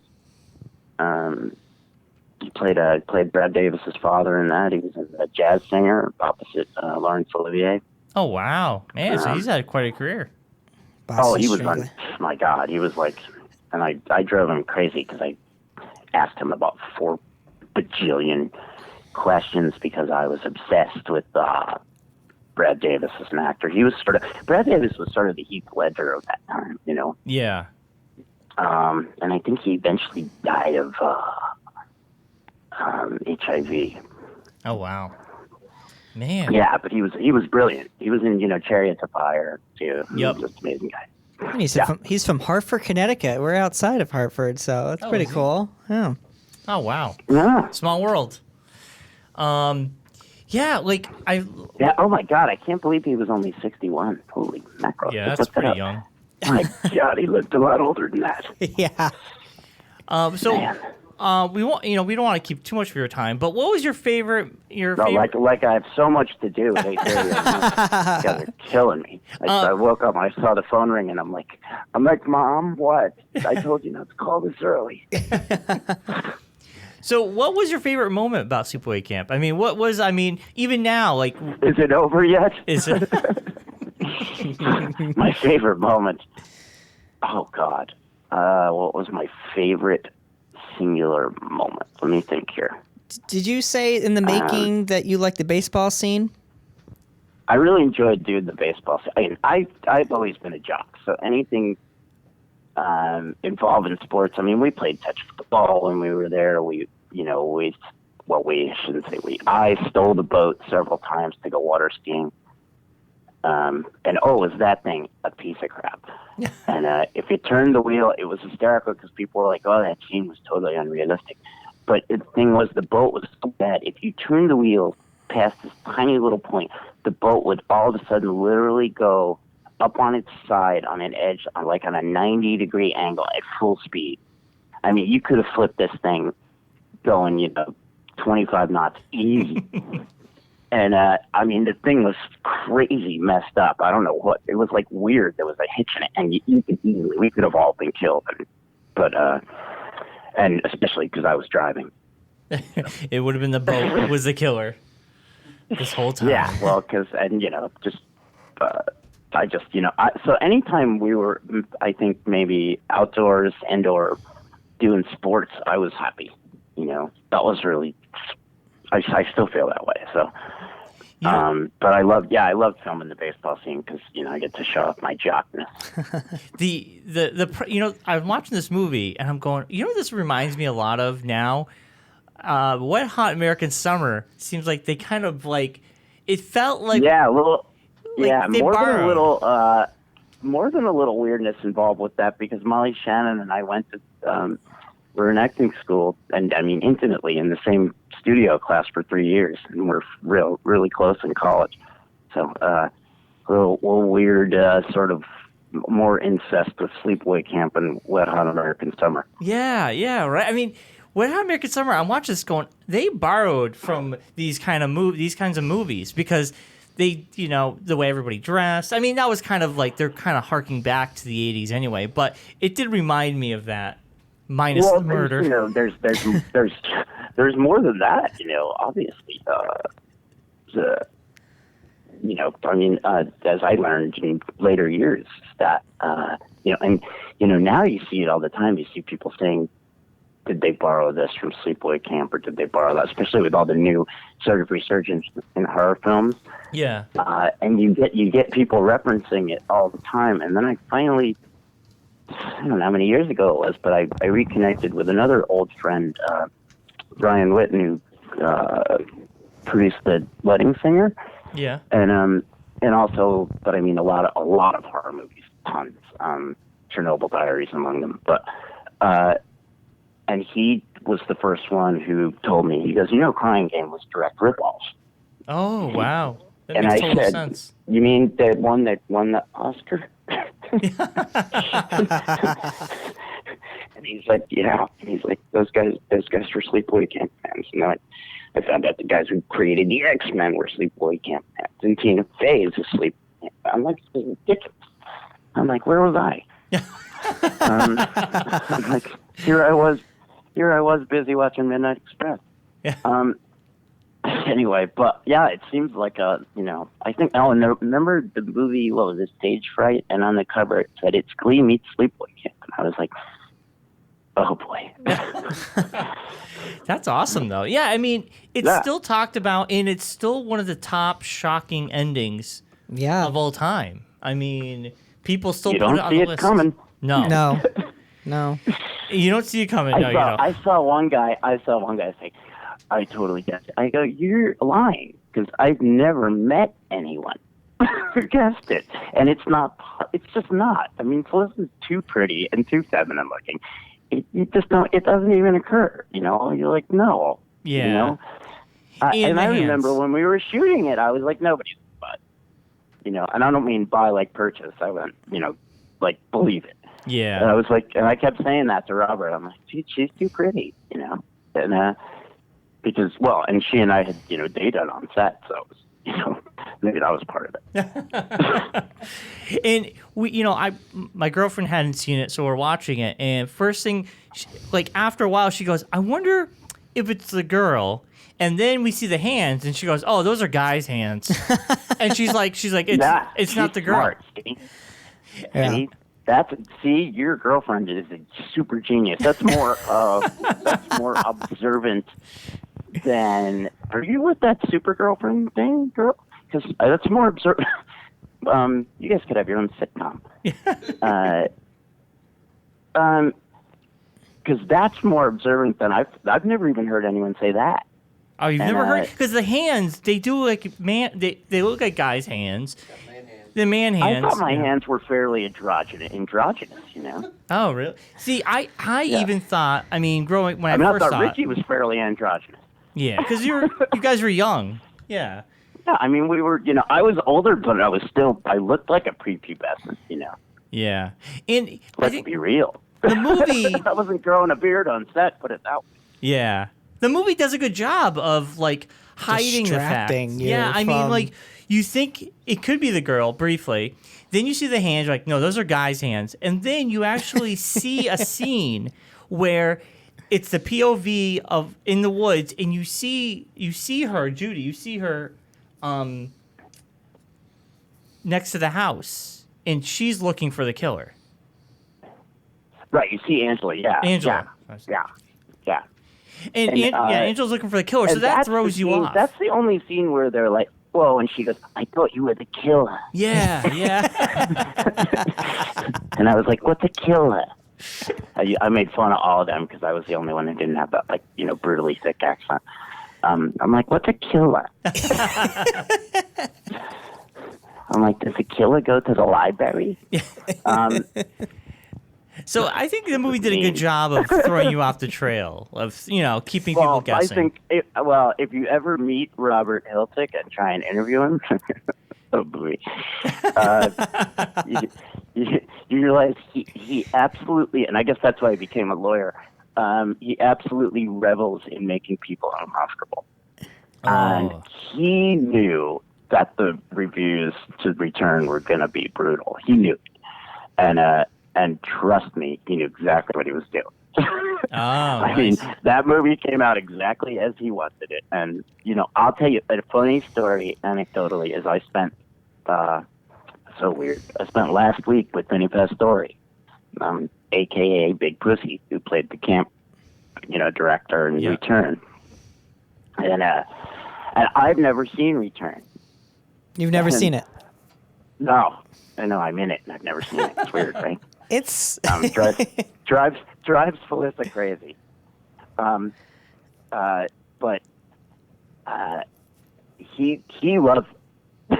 I: He played Brad Davis's father in that. He was a jazz singer opposite Laurence Olivier.
D: Oh, wow. Man, so he's had quite a career.
I: He was on, my God, he was like, and I drove him crazy because I asked him about 4 bajillion questions because I was obsessed with Brad Davis as an actor. Brad Davis was sort of the Heath Ledger of that time, you know.
D: Yeah.
I: And I think he eventually died of HIV.
D: Oh wow, man.
I: Yeah, but he was brilliant. He was in Chariots of Fire too.
D: Yep.
I: He was just an amazing guy.
E: And he's from Hartford, Connecticut. We're outside of Hartford, so that's pretty cool. Yeah.
D: Oh wow.
I: Yeah.
D: Small world. Yeah, like
I: Yeah. Oh my God, I can't believe he was only 61. Holy mackerel!
D: Yeah, that's pretty young.
I: My God, he looked a lot older than that.
E: Yeah.
D: We want we don't want to keep too much of your time, but what was your favorite?
I: Like I have so much to do. They're killing me. I woke up, I saw the phone ring, and I'm like, Mom, what? I told you not to call this early.
D: So, what was your favorite moment about Sleepaway Camp? I mean, even now, like,
I: is it over yet?
D: Is it?
I: My favorite moment. Oh God, what was my favorite singular moment? Let me think here.
E: Did you say in the making that you liked the baseball scene?
I: I really enjoyed doing the baseball scene. I mean, I've always been a jock, so anything involved in sports. I mean, we played touch football when we were there. I stole the boat several times to go water skiing. Was that thing a piece of crap? And if you turned the wheel, it was hysterical because people were like, "Oh, that scene was totally unrealistic." But the thing was, the boat was so bad. If you turned the wheel past this tiny little point, the boat would all of a sudden literally go up on its side on an edge, on a 90-degree angle at full speed. I mean, you could have flipped this thing going, 25 knots easy. And, I mean, the thing was crazy messed up. I don't know what. It was weird. There was a hitch in it, and we could have all been killed. But and especially because I was driving.
D: It would have been the boat was the killer this whole time.
I: Yeah, well, so anytime we were, I think maybe outdoors and/or doing sports, I was happy. That was really, I still feel that way. So, but I loved filming the baseball scene because I get to show off my jockness. I'm watching this movie and I'm going, this reminds me a lot of now. Wet Hot American Summer seems like they kind of it felt like a little. Yeah, more than a little weirdness involved with that because Molly Shannon and I went to we're in acting school and I mean intimately in the same studio class for 3 years and we're really close in college. So a little weird sort of more incest with Sleepaway Camp and Wet Hot American Summer.
D: Yeah, right. I mean, Wet Hot American Summer. I'm watching this going. They borrowed from these kinds of movies because. They, the way everybody dressed. I mean, that was kind of they're kind of harking back to the 80s anyway, but it did remind me of that, minus the murder.
I: There's more than that, obviously. As I learned in later years, that, now you see it all the time. You see people saying, did they borrow this from Sleepaway Camp or did they borrow that? Especially with all the new sort of resurgence in horror films.
D: Yeah.
I: And you get people referencing it all the time. And then I finally, I don't know how many years ago it was, but I reconnected with another old friend, Brian Whitten, who produced The Wedding Singer.
D: Yeah.
I: And also, but I mean a lot of horror movies, tons. Chernobyl Diaries among them. But and he was the first one who told me, he goes, Crying Game was direct ripoffs.
D: Oh, wow. That
I: And
D: makes
I: I
D: total
I: said,
D: sense.
I: You mean the one that won the Oscar? And he's like, yeah. And he's like, those guys were Sleepaway Camp fans. And then I found out the guys who created the X-Men were Sleepaway Camp fans. And Tina Fey is asleep. I'm like, this is ridiculous. I'm like, where was I? I'm like, here I was busy watching Midnight Express.
D: Yeah.
I: Anyway, but yeah, it seems like I think, and remember the movie, what was it, Stage Fright? And on the cover it said, it's Glee meets Sleepaway Camp. And I was like, oh boy.
D: That's awesome, though. Yeah, I mean, it's still talked about, and it's still one of the top shocking endings of all time. I mean, people still put it on the list. You don't see it coming.
E: No. No.
D: You don't see it coming. No, you don't.
I: I saw one guy say, I totally guessed it. I go, you're lying, because I've never met anyone who guessed it. And it's just not. I mean, Felicity's too pretty and too feminine looking. It doesn't even occur, You're like, no.
D: Yeah.
I: And I remember when we were shooting it, I was like, nobody's but, and I don't mean buy like purchase. I went, like believe it.
D: Yeah.
I: And I was like, and I kept saying that to Robert. I'm like, she's too pretty, and because, well, and she and I had, dated on set, so it was, maybe that was part of it.
D: And we, my girlfriend hadn't seen it, so we're watching it, and first thing, after a while, she goes, I wonder if it's the girl. And then we see the hands, and she goes, "Oh, those are guys' hands." And she's like, it's not the girl.
I: Smart, see? Yeah. See, your girlfriend is a super genius. That's more observant than. Are you with that super girlfriend thing, girl? Because that's more observant. You guys could have your own sitcom. Because that's more observant than I've never even heard anyone say that.
D: Oh, you've never heard? Because the hands, they do like they look like guys' hands. The man hands.
I: I thought my hands were fairly androgynous,
D: Oh, really? See, I even thought, I mean, when I first
I: thought Richie was fairly androgynous.
D: Yeah, because you guys were young. Yeah.
I: Yeah, I mean, we were, I was older, but I looked like a prepubescent,
D: Yeah. And
I: Let's be real.
D: The movie.
I: I wasn't growing a beard on set, put it that way.
D: Yeah. The movie does a good job of, hiding the facts. Yeah, I mean, you think it could be the girl, briefly. Then you see the hands, you're like, no, those are guys' hands. And then you actually see a scene where it's the POV of in the woods, and you see her, Judy, you see her next to the house, and she's looking for the killer.
I: Right, you see Angela, yeah.
D: Angela.
I: Yeah.
D: And Angela's looking for the killer, so that throws you off.
I: That's the only scene where they're like, whoa, and she goes, I thought you were the killer.
D: Yeah.
I: And I was like, what's a killer? I made fun of all of them because I was the only one who didn't have that, brutally thick accent. I'm like, what's a killer? I'm like, does a killer go to the library?
D: So I think the movie did a good job of throwing you off the trail, of keeping people guessing.
I: I think, if you ever meet Robert Hiltzik and try and interview him, oh boy, you realize he absolutely, and I guess that's why he became a lawyer. He absolutely revels in making people uncomfortable, and he knew that the reviews to return were going to be brutal. He knew it, and trust me, he knew exactly what he was doing. I mean, that movie came out exactly as he wanted it. And, I'll tell you a funny story anecdotally is I spent, so weird, I spent last week with Vinny Pastore, a.k.a. Big Pussy, who played the camp director in Return. And I've never seen Return.
E: You've never seen it?
I: No. I know I'm in it, and I've never seen it. It's weird, right?
E: It's
I: drives Felissa crazy. But he loves it.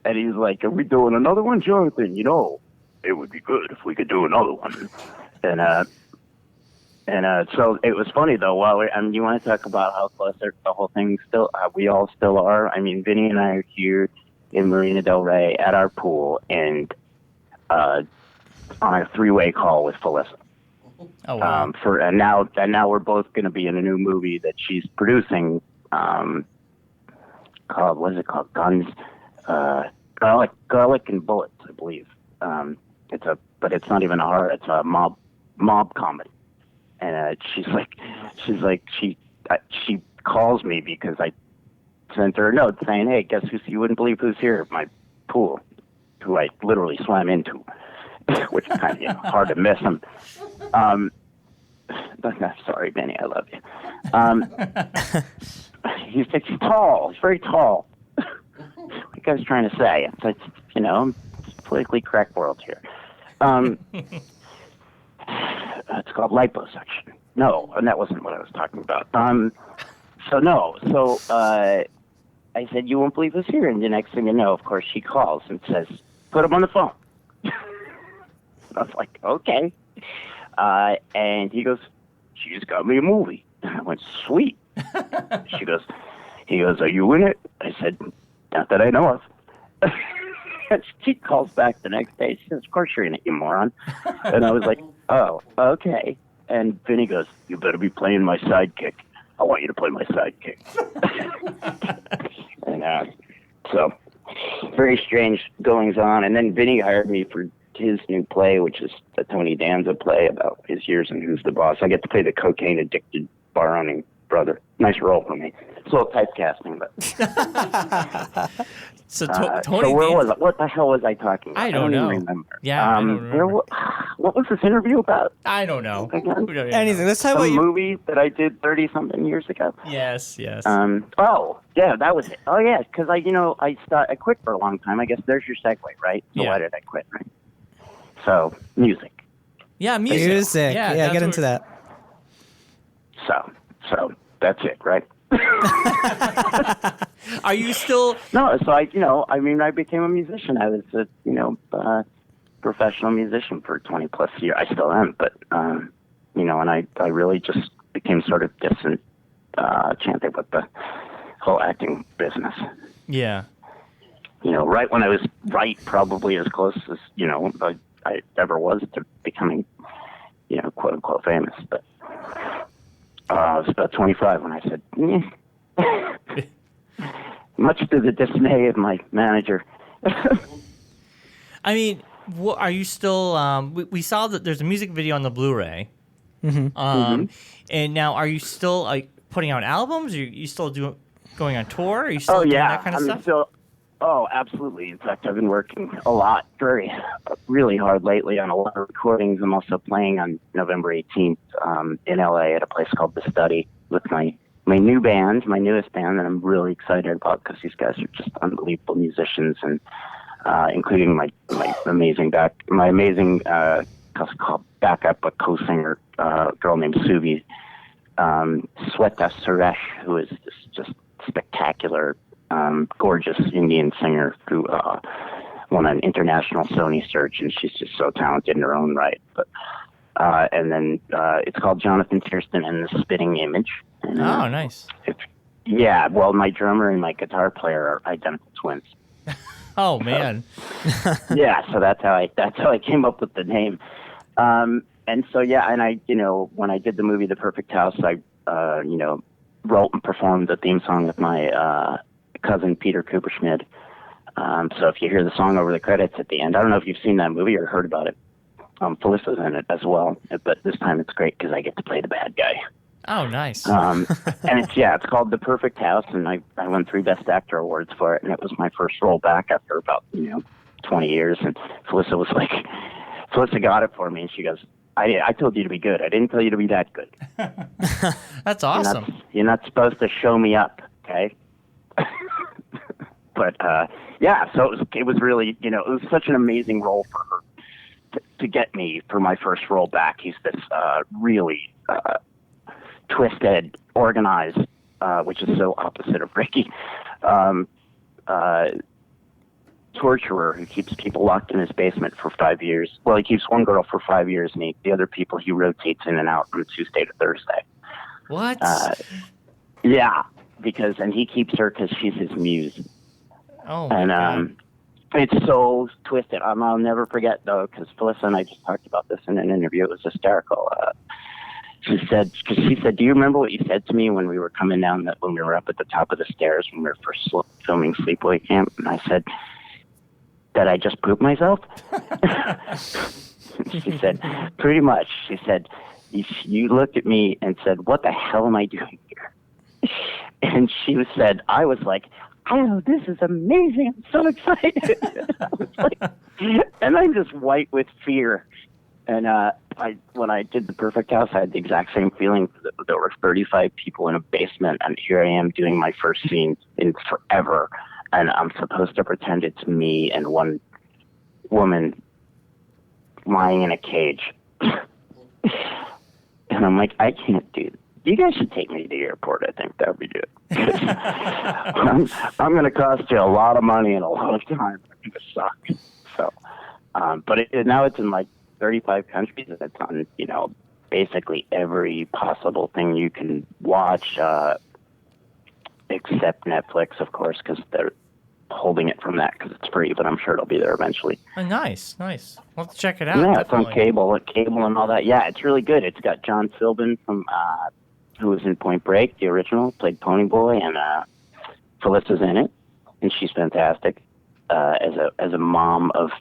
I: And he's like, "Are we doing another one, Jonathan? It would be good if we could do another one." And so it was funny though. You want to talk about how close the whole thing still? We all still are. I mean, Vinny and I are here in Marina Del Rey at our pool, and on a 3-way call with Felissa.
D: Oh wow!
I: And now we're both going to be in a new movie that she's producing. Called, what is it called? Guns, Garlic and Bullets, I believe. But it's not even a horror. It's a mob comedy. And she calls me because I sent her a note saying, "Hey, guess who? You wouldn't believe who's here at my pool," who I literally swam into, which is kind of hard to miss him. Sorry, Benny, I love you. He's tall. He's very tall. What you guys trying to say? It's it's politically correct world here. It's called liposuction. No, and that wasn't what I was talking about. So I said, "You won't believe who's here." And the next thing you know, of course, she calls and says, "Put him on the phone." I was like, "Okay." And he goes, "She just got me a movie." I went, "Sweet." He goes, "Are you in it?" I said, "Not that I know of." And she calls back the next day. She says, "Of course you're in it, you moron." And I was like, "Oh, okay." And Vinny goes, "You better be playing my sidekick. I want you to play my sidekick." And so, very strange goings on. And then Vinny hired me for his new play, which is a Tony Danza play about his years and Who's the Boss. I get to play the cocaine-addicted bar-owning brother. Nice role for me. It's a little typecasting, but...
D: So
I: so
D: Tony
I: where
D: Danza,
I: was I? What the hell was I talking about?
D: I don't know.
I: Even remember.
D: Yeah, I don't remember.
I: What was this interview about?
D: I don't know.
E: Anything. Let's talk about
I: Some
E: you.
I: movie that I did 30-something years ago.
D: Yes.
I: Oh, yeah, that was it. Oh, yeah, because I quit for a long time. I guess there's your segue, right? So
D: Yeah.
I: why did I quit, right? So, music.
D: Yeah, music.
E: Yeah,
D: that's
E: get
D: what
E: into that.
I: So that's it, right?
D: Are you still?
I: No, so I became a musician. I was a, professional musician for 20 plus years. I still am, but, and I really just became sort of disenchanted with the whole acting business.
D: Yeah.
I: Right when I was probably as close as, I ever was to becoming, quote unquote famous, but, I was about 25 when I said, much to the dismay of my manager.
D: I mean, are you still? We saw that there's a music video on the Blu-ray.
E: Mm-hmm.
D: And now, are you still putting out albums? Are you still going on tour? Are you still doing that kind of stuff?
I: Oh, absolutely. In fact, I've been working a lot, really hard lately on a lot of recordings. I'm also playing on November 18th in LA at a place called The Study with my new band, my newest band, that I'm really excited about because these guys are just unbelievable musicians, and including my amazing backup, but co-singer, girl named Suvi Sweta Suresh, who is just spectacular. Gorgeous Indian singer who won an international Sony search, and she's just so talented in her own right. But and then it's called Jonathan Tiersten and the Spitting Image. And,
D: nice.
I: Well, my drummer and my guitar player are identical twins.
D: Oh man.
I: Yeah, so that's how I came up with the name. And so and I when I did the movie The Perfect House, I wrote and performed the theme song with my cousin Peter Cooperschmidt. So if you hear the song over the credits at the end, I don't know if you've seen that movie or heard about it. Felissa's in it as well, but this time it's great because I get to play the bad guy.
D: Oh, nice.
I: And it's called The Perfect House, and I won 3 Best Actor awards for it, and it was my first role back after about 20 years. And Felissa got it for me, and she goes, I told you to be good. I didn't tell you to be that good.
D: That's awesome.
I: You're not supposed to show me up, okay? But yeah, so it was really, it was such an amazing role for her to get me for my first role back. He's this really twisted, organized, which is so opposite of Ricky, torturer who keeps people locked in his basement for 5 years. Well, he keeps one girl for 5 years, and the other people he rotates in and out from Tuesday to Thursday.
D: What?
I: Yeah, and he keeps her because she's his muse.
D: Oh, my God.
I: It's so twisted. I'll never forget, though, because Felissa and I just talked about this in an interview. It was hysterical. She said, do you remember what you said to me when we were coming down, when we were up at the top of the stairs when we were first filming Sleepaway Camp? And I said, that I just pooped myself? She said, pretty much. She said, you looked at me and said, what the hell am I doing here? And she said, I was like, oh, this is amazing. I'm so excited. I was like, and I'm just white with fear. And when I did The Perfect House, I had the exact same feeling. There were 35 people in a basement, and here I am doing my first scene in forever. And I'm supposed to pretend it's me and one woman lying in a cage. And I'm like, I can't do this. You guys should take me to the airport. I think that would be good. I'm going to cost you a lot of money and a lot of time. It's going to suck. So, but now it's in like 35 countries. And it's on, basically every possible thing you can watch, except Netflix, of course, because they're holding it from that because it's free. But I'm sure it'll be there eventually.
D: Oh, nice. We'll have to check it out.
I: Yeah,
D: definitely.
I: it's on cable and all that. Yeah, it's really good. It's got John Philbin from who was in Point Break, the original, played Ponyboy, and Felissa's in it, and she's fantastic as a mom of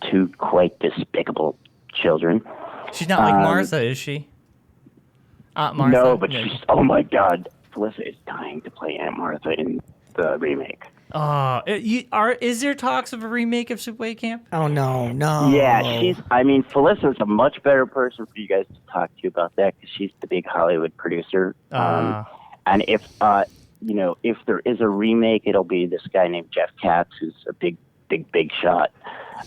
I: two quite despicable children.
D: She's not like Martha, is she? Aunt Martha?
I: No, but she's, oh my God, Felissa is dying to play Aunt Martha in the remake.
D: Is there talks of a remake of Sleepaway Camp?
E: Oh, no.
I: Yeah, Felissa's a much better person for you guys to talk to about that because she's the big Hollywood producer. And if there is a remake, it'll be this guy named Jeff Katz, who's a big shot,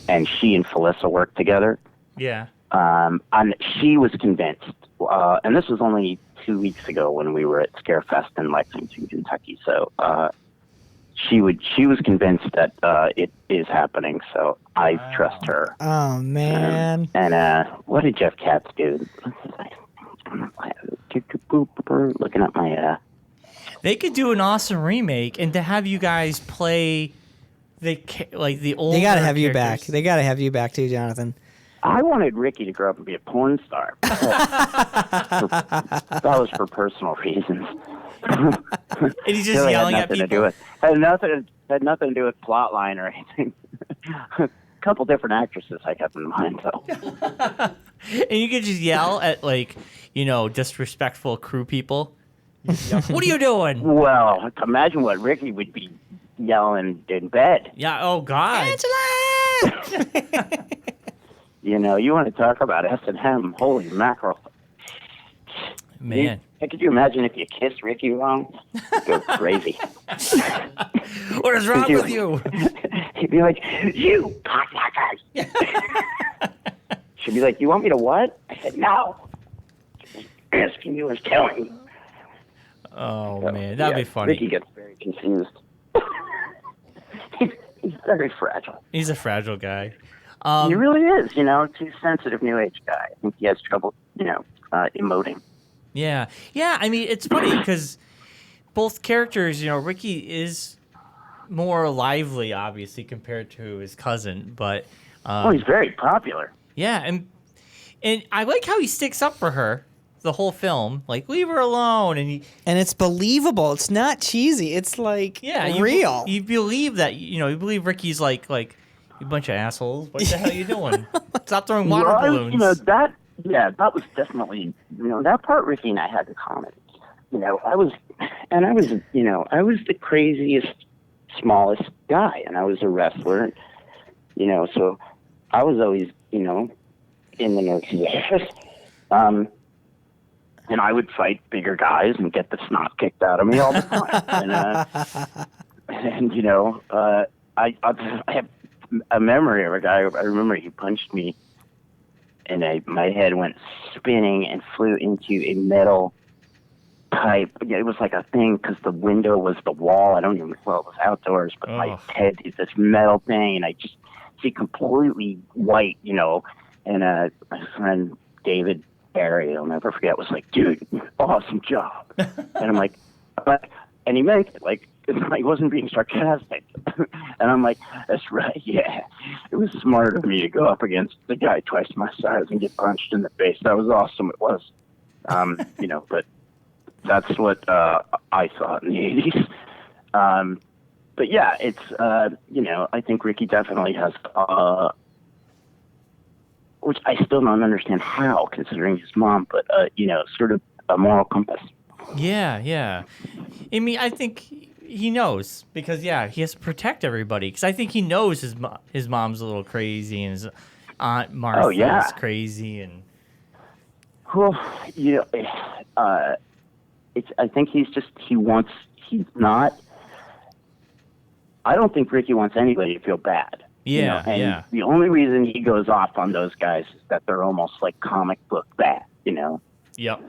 I: and she and Felissa work together.
D: Yeah.
I: And she was convinced, and this was only 2 weeks ago when we were at Scarefest in Lexington, Kentucky. So she was convinced that it is happening. So I trust her.
E: Oh man!
I: And what did Jeff Katz do? Looking at my.
D: They could do an awesome remake, and to have you guys play the old.
E: They gotta have you back. They gotta have you back too, Jonathan.
I: I wanted Ricky to grow up and be a porn star. That was for personal reasons.
D: And he's just
I: really
D: yelling at people.
I: Had nothing to do with plot line or anything. A couple different actresses I kept in mind, though.
D: And you could just yell at disrespectful crew people. What are you doing?
I: Well, imagine what Ricky would be yelling in bed.
D: Yeah. Oh God.
E: Angela!
I: You want to talk about S&M? Holy mackerel!
D: Man.
I: Could you imagine if you kissed Ricky wrong? He'd go crazy.
D: What is wrong with you?
I: He'd be like, you cocksuckers. She'd be like, you want me to what? I said, no. Asking you is telling you.
D: Oh, man. That'd be funny.
I: Ricky gets very confused. He's very fragile.
D: He's a fragile guy.
I: He really is, too sensitive new age guy. I think he has trouble, emoting.
D: Yeah. Yeah, I mean, it's funny because both characters, Ricky is more lively, obviously, compared to his cousin, but...
I: he's very popular.
D: Yeah, and I like how he sticks up for her the whole film. Like, leave her alone. And
E: it's believable. It's not cheesy. It's, real.
D: You believe that, you believe Ricky's like, you bunch of assholes. What the hell are you doing? Stop throwing water balloons.
I: That was definitely, that part Ricky and I had in common. I was the craziest, smallest guy, and I was a wrestler, so I was always, in the nurse's office, And I would fight bigger guys and get the snot kicked out of me all the time. And you know, I have a memory of a guy. I remember he punched me, and my head went spinning and flew into a metal pipe. It was like a thing because the window was the wall. I don't even well, it was outdoors, but my head is this metal thing, and I just see completely white, you know. And my friend David Barry, I'll never forget, was like, "Dude, awesome job." And I'm like, and he made it like. He wasn't being sarcastic. And I'm like, that's right, yeah. It was smart of me to go up against the guy twice my size and get punched in the face. That was awesome. It was. You know, but that's what I saw in the 80s. But yeah, it's, you know, I think Ricky definitely has, which I still don't understand how, considering his mom, but, you know, sort of a moral compass.
D: Yeah. I mean, I think he knows because, yeah, he has to protect everybody. Because I think he knows his mom's a little crazy and his Aunt Martha's crazy. And
I: well, you know, I think he's not. I don't think Ricky wants anybody to feel bad.
D: Yeah,
I: you know? And the only reason he goes off on those guys is that they're almost like comic book bad, you know?
D: Yep.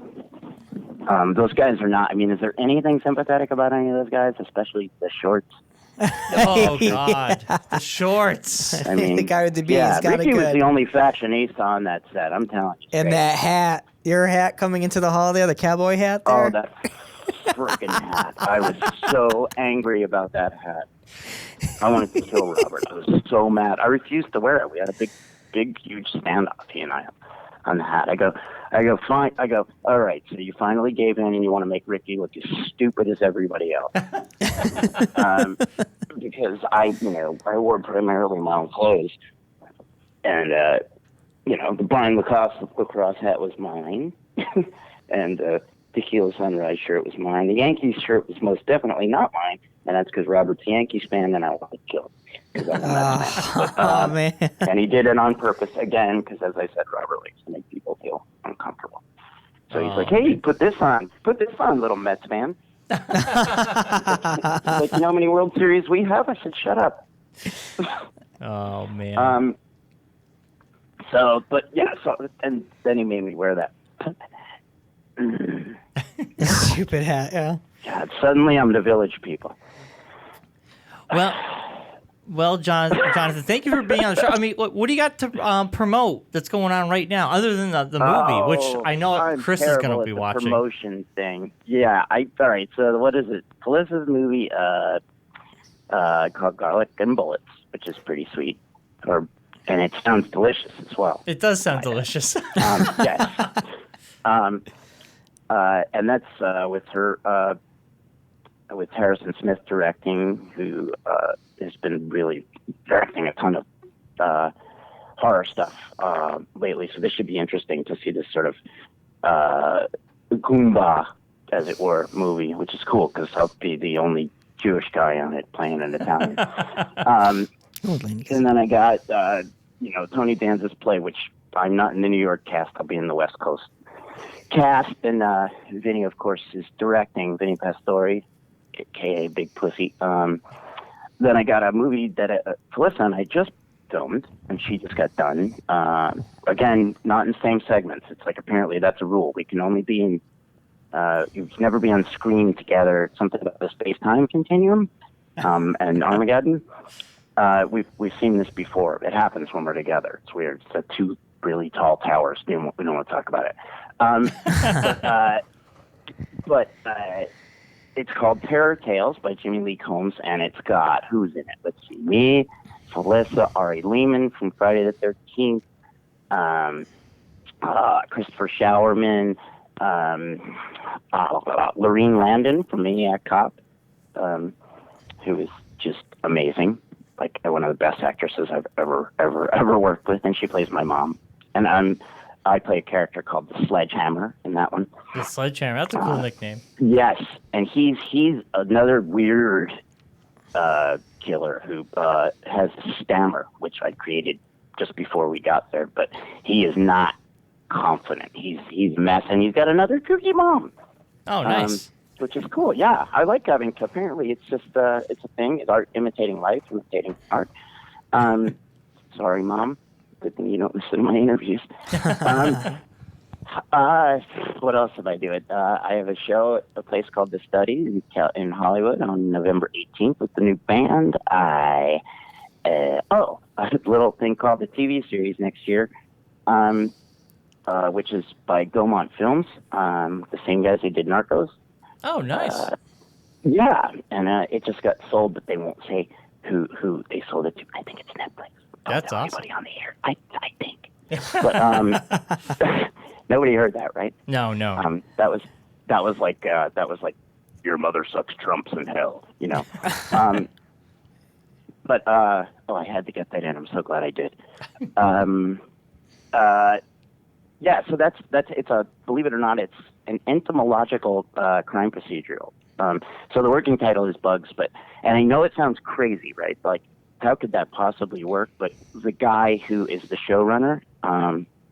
I: Those guys are not. I mean, is there anything sympathetic about any of those guys, especially the shorts?
D: Oh God, the shorts.
I: I mean,
E: the guy with the beans got
I: Ricky
E: it
I: was
E: good.
I: the only fashionista on that set. I'm telling you.
E: And that hat, your hat coming into the hall there, the cowboy hat there.
I: Oh, that freaking hat! I was so angry about that hat. I wanted to kill Robert. I was so mad. I refused to wear it. We had a big, huge standoff, he and I, on the hat. I go, fine. I go, all right, so you finally gave in and you want to make Ricky look as stupid as everybody else. Because I wore primarily my own clothes. And, you know, the Brian lacrosse hat was mine. And Tequila Sunrise shirt was mine. The Yankees shirt was most definitely not mine. And that's because Robert's a Yankees fan and I wanted to kill him.
E: Oh, man.
I: And he did it on purpose again because, as I said, Robert likes to make people feel uncomfortable. So he's like, "Hey, put this on, little Mets fan." He's like, "You know how many World Series we have?" I said, "Shut up."
D: Oh man.
I: And then he made me wear that.
E: Stupid hat, yeah.
I: God, suddenly I'm the village people.
D: Well, Jonathan, thank you for being on the show. I mean, what do you got to promote that's going on right now, other than the movie, which I know Chris is going to be watching?
I: Promotion thing. Yeah. All right. So what is it? Felicia's movie called Garlic and Bullets, which is pretty sweet, and it sounds delicious as well.
D: It does sound delicious.
I: Yes. And that's with her. With Harrison Smith directing, who has been really directing a ton of horror stuff lately. So this should be interesting to see this sort of Goomba, as it were, movie, which is cool because I'll be the only Jewish guy on it playing an Italian. And then I got, Tony Danza's play, which I'm not in the New York cast. I'll be in the West Coast cast. And Vinny, of course, is directing, Vinny Pastore, a.k.a. Big Pussy. Then I got a movie that Felissa and I just filmed, and she just got done. Again, not in the same segments. It's like apparently that's a rule. We can only be in, you can never be on screen together. It's something about the space-time continuum and Armageddon. We've seen this before. It happens when we're together. It's weird. It's the two really tall towers. We don't want to talk about it. But it's called Terror Tales by Jimmy Lee Combs, and it's got, who's in it? Let's see, me, Felissa, Ari Lehman from Friday the 13th, Christopher Showerman, Lorene Landon from Maniac Cop, who is just amazing, like one of the best actresses I've ever worked with, and she plays my mom. And I play a character called the Sledgehammer in that one.
D: The Sledgehammer, that's a cool nickname.
I: Yes, and he's another weird killer who has a stammer, which I created just before we got there. But he is not confident. He's a mess, and he's got another kooky mom.
D: Oh, nice.
I: Which is cool. Yeah, I like having. Apparently, it's just it's a thing. It's art imitating life, imitating art. Sorry, Mom. Good thing you don't listen to my interviews. What else have I do? I have a show at a place called The Study in Hollywood on November 18th with the new band. A little thing called the TV series next year, which is by Gaumont Films, the same guys who did Narcos.
D: Oh, nice.
I: Yeah, and it just got sold, but they won't say who they sold it to. I think it's Netflix.
D: That's awesome.
I: Anybody on the air? I think. But nobody heard that, right?
D: No.
I: That was like your mother sucks trumps in hell, you know. But I had to get that in. I'm so glad I did. Yeah, so that's it's a, believe it or not, it's an entomological crime procedural. So the working title is Bugs, and I know it sounds crazy, right? Like, how could that possibly work? But the guy who is the showrunner,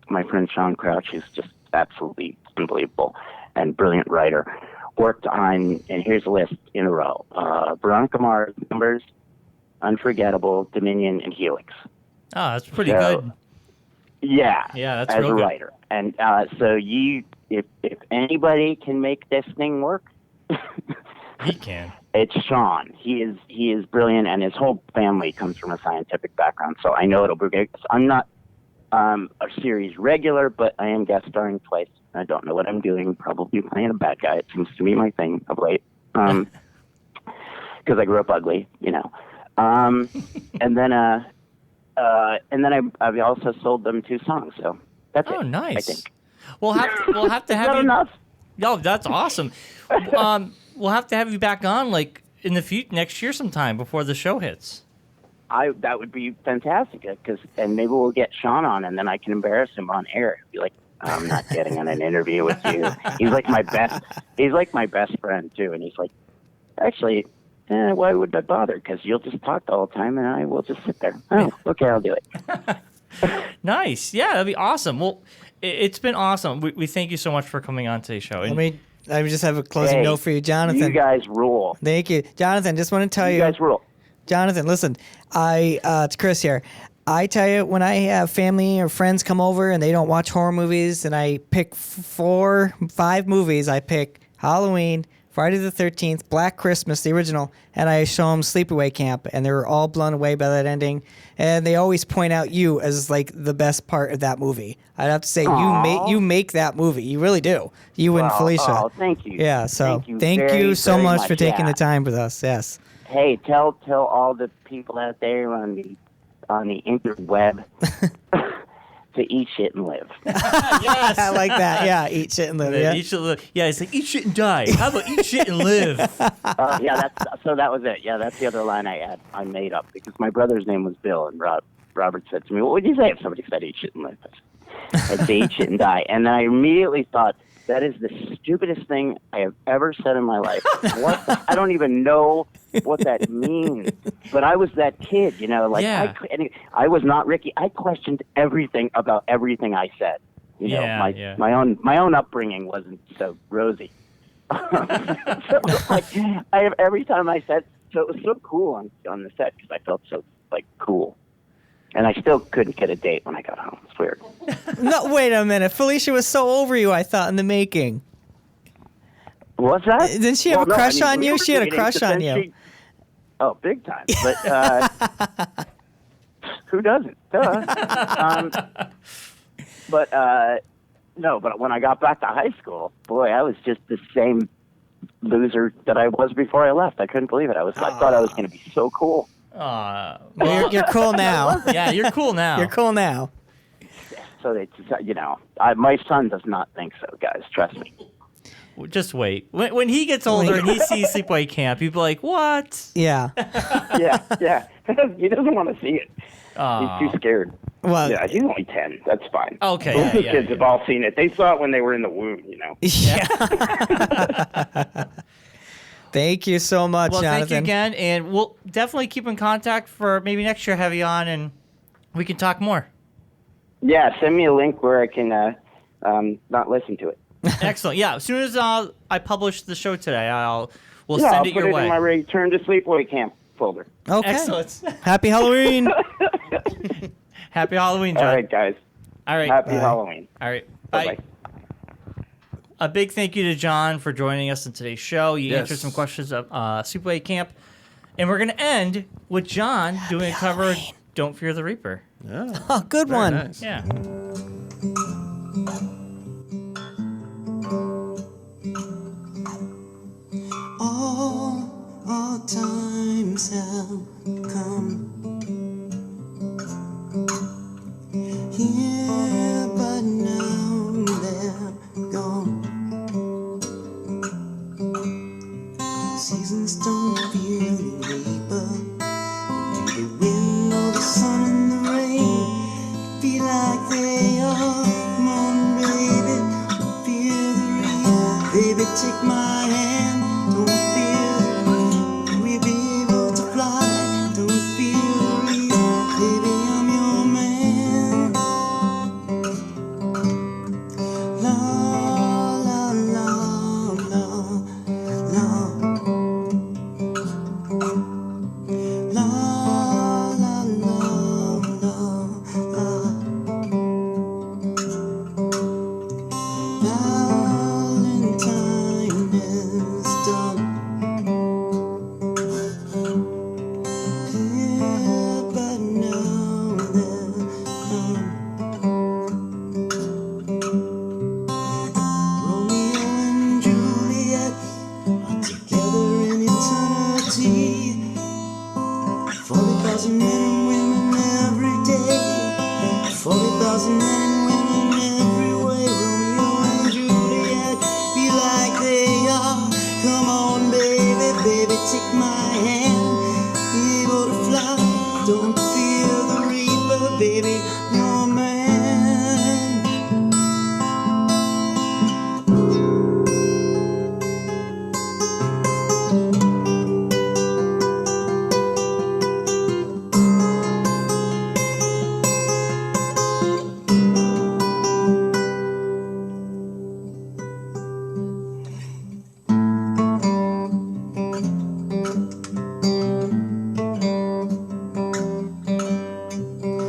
I: my friend Sean Crouch, who's just absolutely unbelievable and brilliant writer, worked on, and here's a list in a row, Veronica Mars, Numbers, Unforgettable, Dominion, and Helix.
D: Oh, that's pretty good.
I: Yeah,
D: that's
I: as
D: real
I: a
D: good.
I: writer. And so if anybody can make this thing work,
D: He can.
I: it's Sean. He is brilliant, and his whole family comes from a scientific background. So I know it'll be great. I'm not a series regular, but I am guest starring twice. I don't know what I'm doing. Probably playing a bad guy. It seems to be my thing of late. Because I grew up ugly, you know. And then I've also sold them 2 songs. So that's it.
D: Oh, nice.
I: I think.
D: We'll have to have
I: Not
D: you.
I: enough.
D: Oh, that's awesome. We'll have to have you back on, like, in the future next year sometime before the show hits.
I: That would be fantastic, and maybe we'll get Sean on, and then I can embarrass him on air. Be like, I'm not getting on an interview with you. He's like my best friend too, and he's like, actually, why would I bother? Because you'll just talk the whole time, and I will just sit there. Oh, okay, I'll do it.
D: Nice. Yeah, that'd be awesome. Well, it's been awesome. We thank you so much for coming on today's show. And
E: I just have a closing note for you, Jonathan.
I: You guys rule.
E: Thank you, Jonathan. Just want to tell you.
I: You guys rule.
E: Jonathan, listen, it's Chris here. I tell you, when I have family or friends come over and they don't watch horror movies, and I pick 4, 5 movies, I pick Halloween, Friday the 13th, Black Christmas, the original, and I show them Sleepaway Camp, and they're all blown away by that ending. And they always point out you as like the best part of that movie. I'd have to say you make that movie. You really do. You and Felicia.
I: Oh, thank you.
E: Yeah. So thank
I: very,
E: you so
I: very
E: much for taking the
I: yeah.
E: time with us. Yes.
I: Hey, tell all the people out there on the interweb to eat shit and live.
D: Yes.
E: I like that. Yeah, eat shit and live. Yeah.
D: Eat shit and live. Yeah, it's like eat shit and die. How about eat shit and live?
I: Yeah, that was it. Yeah, that's the other line I made up because my brother's name was Bill, and Robert said to me, "What would you say if somebody said eat shit and live?" I'd say eat shit and die, and then I immediately thought, that is the stupidest thing I have ever said in my life. What? I don't even know what that means. But I was that kid, you know. Like
D: Yeah.
I: I was not Ricky. I questioned everything about everything I said. You know, my own upbringing wasn't so rosy. So, like, every time I said, so it was so cool on the set because I felt so like cool. And I still couldn't get a date when I got home. It's weird.
E: No, wait a minute. Felicia was so over you, I thought, in the making.
I: What's that?
E: Didn't she have a crush on you?
I: we
E: She had a
I: were
E: crush
I: dating,
E: on you.
I: Oh, big time. But who doesn't? Duh. But when I got back to high school, boy, I was just the same loser that I was before I left. I couldn't believe it. I thought I was going to be so cool.
E: Well, you're cool now.
D: Yeah, you're cool now.
E: You're cool now.
I: So my son does not think so, guys. Trust me.
D: Just wait. When he gets older and he sees Sleepaway Camp, he'll be like, "What?"
E: Yeah.
I: Yeah. He doesn't want to see it. He's too scared.
E: Well,
I: yeah, he's only 10. That's fine.
D: Okay.
I: Both the kids have all seen it. They saw it when they were in the womb, you know.
E: Yeah. Thank you so much,
D: Well,
E: Jonathan.
D: thank you again, and we'll definitely keep in contact for maybe next year. Have you on, and we can talk more.
I: Yeah, send me a link where I can not listen to it.
D: Excellent. Yeah. As soon as I publish the show today, we'll
I: Yeah,
D: send
I: I'll
D: it
I: put
D: your
I: it
D: way.
I: in my Return to Sleepaway Camp folder.
E: Okay.
D: Excellent.
E: Happy Halloween.
D: Happy Halloween, John.
I: All right, guys.
D: All right.
I: Happy
E: Bye.
I: Halloween.
D: All right. Bye.
I: Bye-bye.
D: A big thank you to John for joining us in today's show. You
H: Yes.
D: answered some questions of Sleepaway Camp. And we're going to end with John doing a cover of Don't Fear the Reaper.
H: Yeah.
E: Oh, good
H: Very
E: one.
H: nice.
D: Yeah.
J: All times have come here, but now they're gone. Seasons don't feel the reaper, do the wind or the sun and the rain feel like they are. Come on, baby, feel the reaper. Baby, take my hand. Don't feel we'll be able to fly. Don't feel the reason, baby, I'm your man. La la la la la. La la la la la. Valentine is done. Yeah, but now they're gone. Romeo and Juliet are together in eternity. 40,000 men and women every day. 40,000 men and women every way. Romeo and Juliet be like they are. Come on, baby, baby, take my hand. Be able to fly. Don't fear the reaper, baby, your man.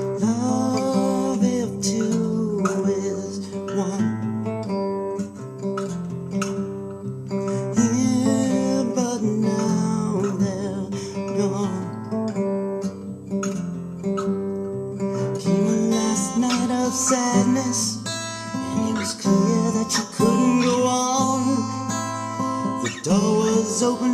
J: Love if two is one. Yeah, but now they're gone. Came a last night of sadness, and it was clear that you couldn't go on. The door was open